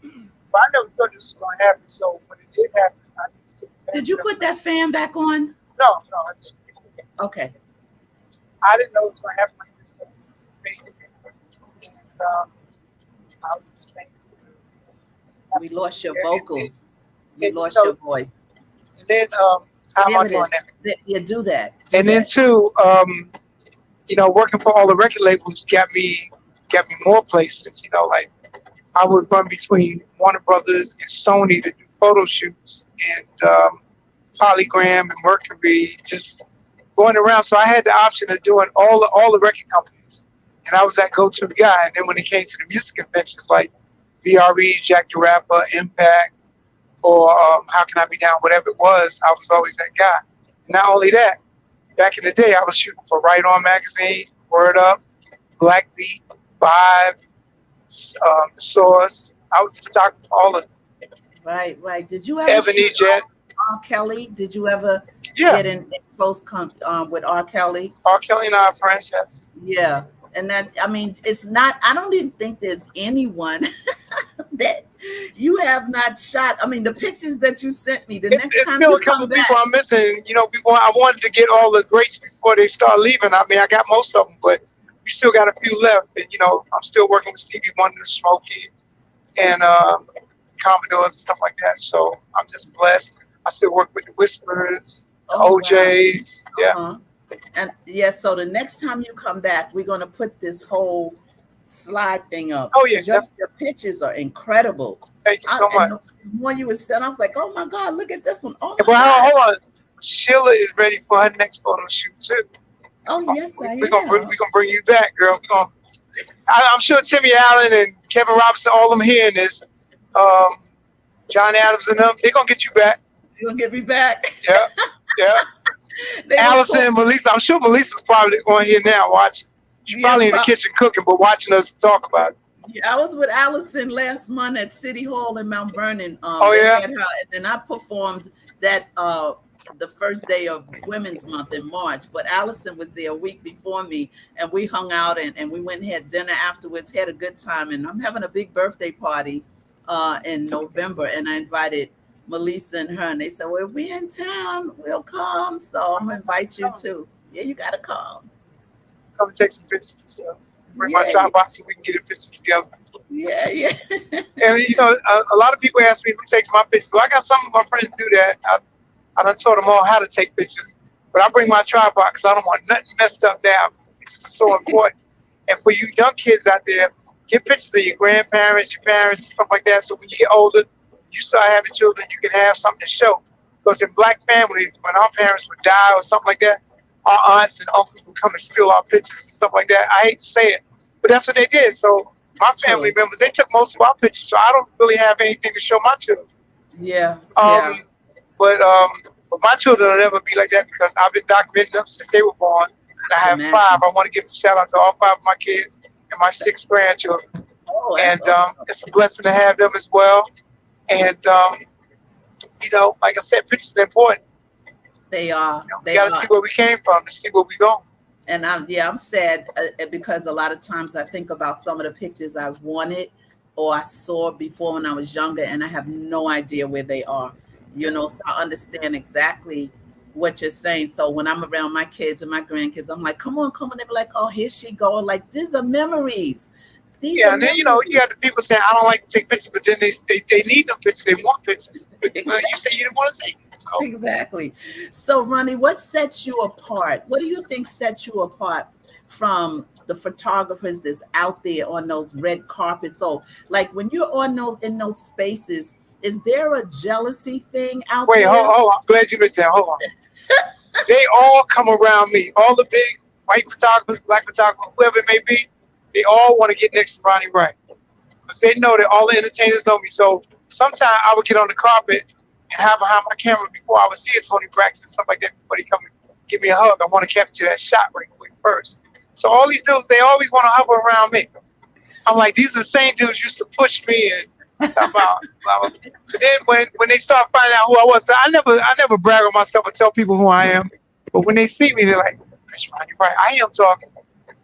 but I never thought this was going to happen. So when it did happen, I just took Did you advantage of put it. that fan back on? No, no, Okay. I didn't know it was going to happen like this. But this is amazing. And I was just thinking. We lost your And, vocals. We and, lost your voice. and then how am There I it doing is. that? Yeah, do that. Do And then that. too, working for all the record labels got me more places. Like I would run between Warner Brothers and Sony to do photo shoots, and Polygram and Mercury, just going around. So I had the option of doing all the record companies, and I was that go-to guy. And then when it came to the music conventions like VRE, Jack the Rapper, Impact, or How Can I Be Down, whatever it was, I was always that guy. Not only that, back in the day, I was shooting for Right On Magazine, Word Up, Black Beat, Vibe, The Source. I was the photographer for all of them. Right, right. Did you ever Ebony shoot Jet. R. Kelly? Did you ever Yeah, get in close with R. Kelly? R. Kelly and I are friends, yes. Yeah. And that, I mean, it's not, I don't even think there's anyone that you have not shot. I mean, the pictures that you sent me, the next It's time still you a couple come of people back, I'm missing. I wanted to get all the greats before they start leaving. I mean, I got most of them, but we still got a few left. And, I'm still working with Stevie Wonder, Smokey, and Commodores and stuff like that. So I'm just blessed. I still work with the Whisperers, the oh, wow. OJs. Yeah. Uh-huh. And yeah, so the next time you come back, we're going to put this whole slide thing up Oh, yeah. because your pictures are incredible. Thank you so And much. the more you were saying, I was like, oh my God, look at this one. Oh And, my well, God. hold on. Sheila is ready for her next photo shoot, too. Oh, yes, I We're gonna am. bring you back, girl. I'm sure Timmy Allen and Kevin Robinson, all of them hearing this. Um, John Adams and them, they're gonna get you back. You're going to get me back. Yeah, yeah. They were Allison cool. and Melissa, I'm sure Melissa's probably on here now watching. She's Yeah, probably in the kitchen cooking, but watching us talk about it. yeah, I was with Allison last month at City Hall in Mount Vernon. Oh, They yeah? had her, and then I performed that the first day of Women's Month in March. But Allison was there a week before me, and we hung out and we went and had dinner afterwards. Had a good time, and I'm having a big birthday party in November, and I invited Melissa and her, and they said, "Well, if we're in town, we'll come." So I'm gonna invite you too. Yeah, you gotta come. Come and take some pictures and stuff. Bring my Yeah, tripod so we can get the pictures together. yeah, yeah. And, a lot of people ask me who takes my pictures. Well, I got some of my friends do that. I done taught them all how to take pictures. But I bring my tripod because I don't want nothing messed up now. Pictures are so important. And for you young kids out there, get pictures of your grandparents, your parents, stuff like that. So when you get older, you start having children, you can have something to show. Because in black families, when our parents would die or something like that, our aunts and uncles would come and steal our pictures and stuff like that. I hate to say it, but that's what they did. So my family True. members, they took most of our pictures, so I don't really have anything to show my children. Yeah, Um, yeah. but my children will never be like that because I've been documenting them since they were born. And I have Imagine. 5. I want to give a shout out to all 5 of my kids and my 6 grandchildren. Oh Oh, that's And awesome. it's a blessing to have them as well. And like I said, pictures are important. They are. We They got to see are. where we came from to see where we going. And I'm sad because a lot of times I think about some of the pictures I wanted or I saw before when I was younger, and I have no idea where they are. So I understand exactly what you're saying. So when I'm around my kids and my grandkids, I'm like, come on, come on. They're like, oh, here she go. Like, these are memories. These are Yeah, and then you memories. got the people saying I don't like to take pictures, but then they need them pictures. They want pictures. But well, you say you didn't want to take it. So Exactly. So, Ronnie, what sets you apart? What do you think sets you apart from the photographers that's out there on those red carpets? So, like when you're on those in those spaces, is there a jealousy thing out wait, there? hold on. I'm glad you mentioned that. Hold on. They all come around me. All the big white photographers, black photographers, whoever it may be, they all want to get next to Ronnie Wright because they know that all the entertainers know me. So sometimes I would get on the carpet and hide behind my camera before I would see a Tony Braxton, stuff like that, before they come and give me a hug. I want to capture that shot right quick first. So all these dudes, they always want to hover around me. I'm like, these are the same dudes used to push me and talk about blah, blah. So then when they start finding out who I was, I never brag on myself or tell people who I am. But when they see me, they're like, that's Ronnie Wright. I am talking.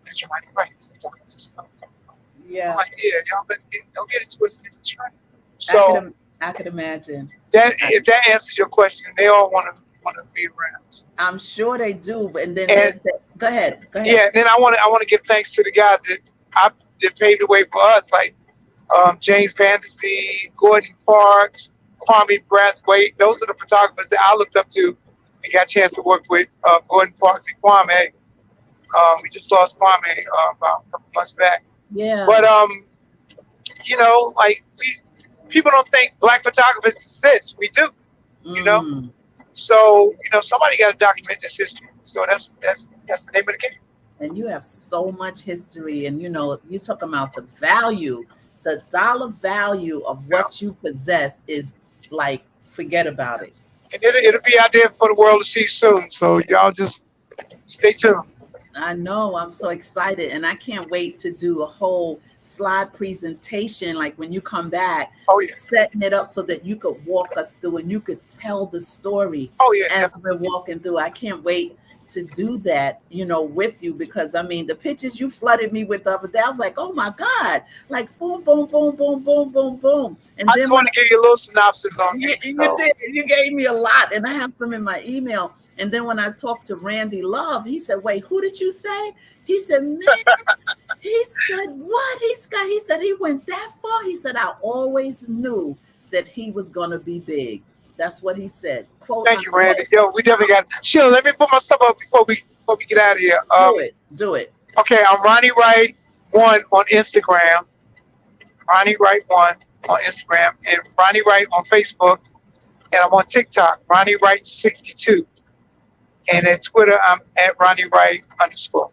That's Ronnie Wright. He's talking to stuff. I'm Yeah, like, yeah, y'all don't get it twisted. That's right. I could So I could imagine. that I, if that answers your question, they all want to be around. I'm sure they do. And then And there's that. Go ahead. Go ahead. yeah, then I want to give thanks to the guys that paved the way for us, like James Fantasy, Gordon Parks, Kwame Brathwaite. Those are the photographers that I looked up to and got a chance to work with. Gordon Parks and Kwame. We just lost Kwame about a couple months back. Yeah. But like people don't think black photographers exist. We do, you know. Mm. So somebody got to document this history. So that's the name of the game. And you have so much history, and you talk about the dollar value of You know? what you possess is like, forget about it. And it'll be out there for the world to see soon. So y'all just stay tuned. I know, I'm so excited, and I can't wait to do a whole slide presentation, like when you come back, Oh yeah. setting it up so that you could walk us through and you could tell the story Oh yeah. as Definitely. we're walking through. I can't wait to do that, with you, because I mean, the pictures you flooded me with the other day, I was like, oh my God, like boom, boom, boom, boom, boom, boom, boom. And I then just when want to give you a little synopsis on you, me. you So did. You gave me a lot, and I have them in my email. And then when I talked to Randy Love, he said, "Wait, who did you say?" He said, "Man," he said, "What?" He said he went that far. He said, "I always knew that he was gonna be big." That's what he said, quote thank you, Randy. unquote. Yo, we definitely got. Sheila, let me put my stuff up before we get out of here. Do it, do it. Okay, I'm Ronnie Wright one on Instagram. Ronnie Wright one on Instagram and Ronnie Wright on Facebook, and I'm on TikTok. Ronnie Wright 62, and at Twitter I'm at Ronnie Wright _.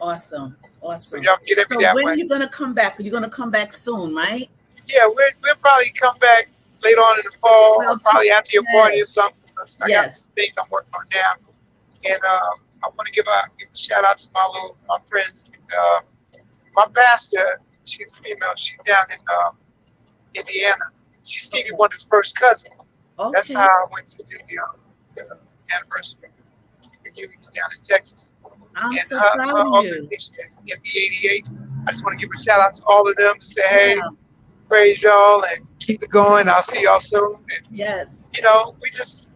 Awesome, So awesome. y'all can get at me So that when way. are you gonna come back? You're gonna come back soon, right? Yeah, we'll probably come back later on in the fall, or Well, probably after your party or yes, something. 'Cause I got some yes. things I'm working on now, and I want to give a shout out to my friends. My pastor, she's female. She's down in Indiana. She's Stevie Okay, Wonder's first cousin. That's how okay. I went to do the anniversary reunion down in Texas. I'm And so her proud of you. organization is MB88. I just want to give a shout out to all of them to say, hey, Yeah. praise y'all and keep it going. I'll see y'all soon. And Yes. we just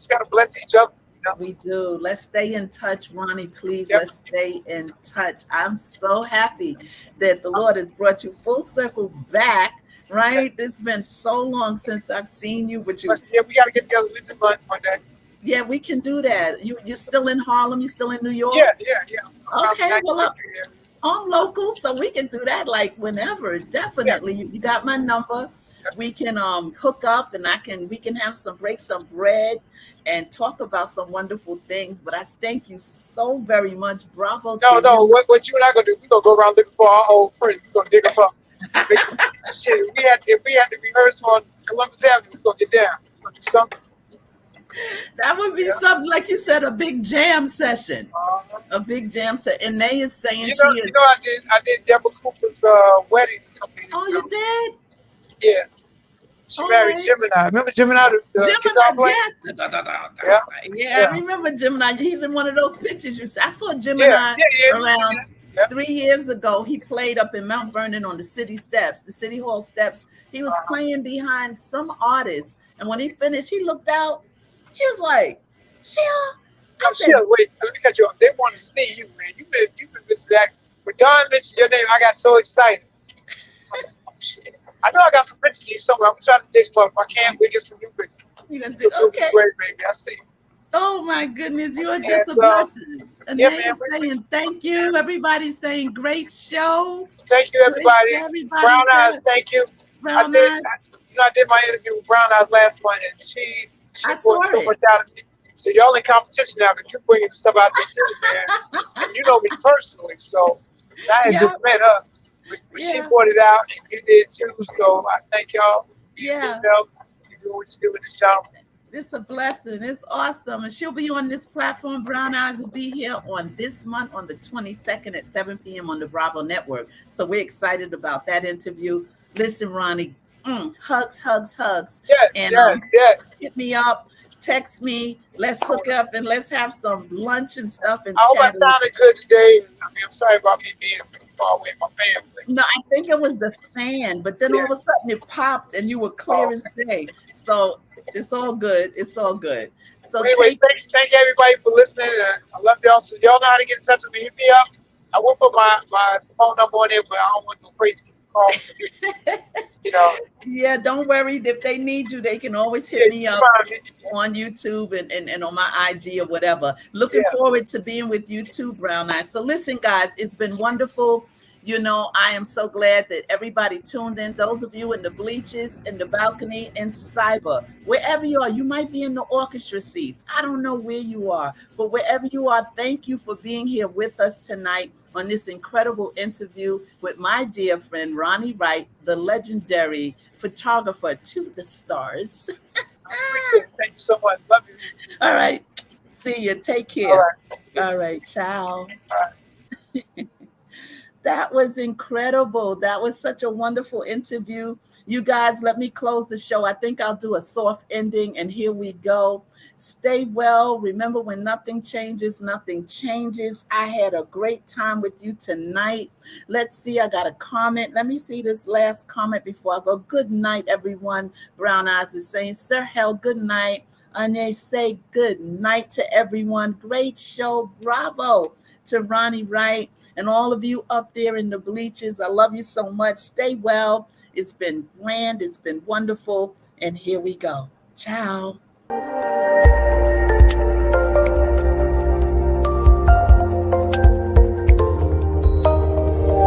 gotta bless each other. We do. Let's stay in touch, Ronnie. Please, Yep. let's stay in touch. I'm so happy that the Lord has brought you full circle back, right? It's been so long since I've seen you, but you, Yeah, we gotta get together. We do lunch one day. yeah, we can do that. You're still in Harlem? You still in New Yeah, York? yeah, yeah. Around the Okay, well, 96th Street area. I'm local, so we can do that like whenever. Yeah, Definitely. You got my number. yeah. We can hook up, and we can have break some bread and talk about some wonderful things. But I thank you so very much. Bravo to No, no. you. What you and I gonna do? We gonna go around looking for our old friends. We gonna dig them up. Big- Shit, if we had to rehearse on Columbus Avenue, we gonna get down. We gonna do something. That would be Yeah. something, like you said, a big jam session. Uh-huh. A big jam set. And Nay is saying You she know, is. I did Deborah Cooper's wedding a couple years Oh, you ago. did? Yeah, she All married right. Gemini. Remember Gemini, the guitar Gemini, player? yeah. Yeah, Yeah, I yeah, remember Gemini. He's in one of those pictures you see. I saw yeah, Gemini yeah, yeah. He was in around that. Yeah. 3 years ago. He played up in Mount Vernon on the city steps, the city hall steps. He was Uh-huh. playing behind some artist. And when he finished, he looked out. He was like, Sheila. No, I shit. said, Wait, let me cut you off. They want to see you, man. You've been Mrs. Jackson. When Don mentioned your name, I got so excited. Oh, shit. I know I got some pictures of you somewhere. I'm trying to dig them up. If I can't, we get some new pictures. you're going to do, You'll be okay. great, baby. I see you. Oh my goodness, you are just a And blessing. yeah, Anaya man. is saying thank you. Everybody's saying great show. Thank you, Great everybody. show. Everybody Brown said Eyes, thank you. I brown did. eyes. I did my interview with Brown Eyes last month, and she I saw brought so it. much out of me. So y'all in competition now, but you bringing stuff out there too, man. And you know me personally, so I had Yeah, just met her, but she yeah, brought it out, and you did too. So I thank y'all. You yeah. know, you do what you do with this job. It's a blessing. It's awesome. And she'll be on this platform. Brown Eyes will be here on this month on the 22nd at 7 p.m. on the Bravo Network. So we're excited about that interview. Listen, Ronnie, hugs, hugs, hugs. Yes, And yes, yes. hit me up, text me, let's hook up and let's have some lunch and stuff and I hope I chat. sounded good today. I mean, I'm sorry about me being far away from my family. No, I think it was the fan, but then all Yeah. of a sudden it popped and you were clear Oh. as day. So it's all good. It's all good. So Well, anyway, take thank everybody for listening. I love y'all. So y'all know how to get in touch with me. Hit me up. I will put my phone number on there, but I don't want no crazy people call me. You know, yeah, don't worry. If they need you, they can always yeah, hit you me can up find me. on YouTube and on my IG or whatever. Looking Yeah, forward to being with you too, Brown Eyes. So listen, guys, it's been wonderful. You know, I am so glad that everybody tuned in. Those of you in the bleachers, in the balcony, in cyber, wherever you are, you might be in the orchestra seats. I don't know where you are, but wherever you are, thank you for being here with us tonight on this incredible interview with my dear friend, Ronnie Wright, the legendary photographer to the stars. I appreciate it. Thank you so much. Love you. All right. See you. Take All care. right. All right. Ciao. All right. That was incredible. That was such a wonderful interview. You guys, let me close the show. I think I'll do a soft ending, and here we go. Stay well. Remember, when nothing changes, nothing changes. I had a great time with you tonight. Let's see. I got a comment. Let me see this last comment before I go. Good night, everyone. Brown Eyes is saying, Sir Hell, good night. And they say good night to everyone. Great show. Bravo to Ronnie Wright and all of you up there in the bleachers. I love you so much. Stay well. It's been grand. It's been wonderful. And here we go. Ciao.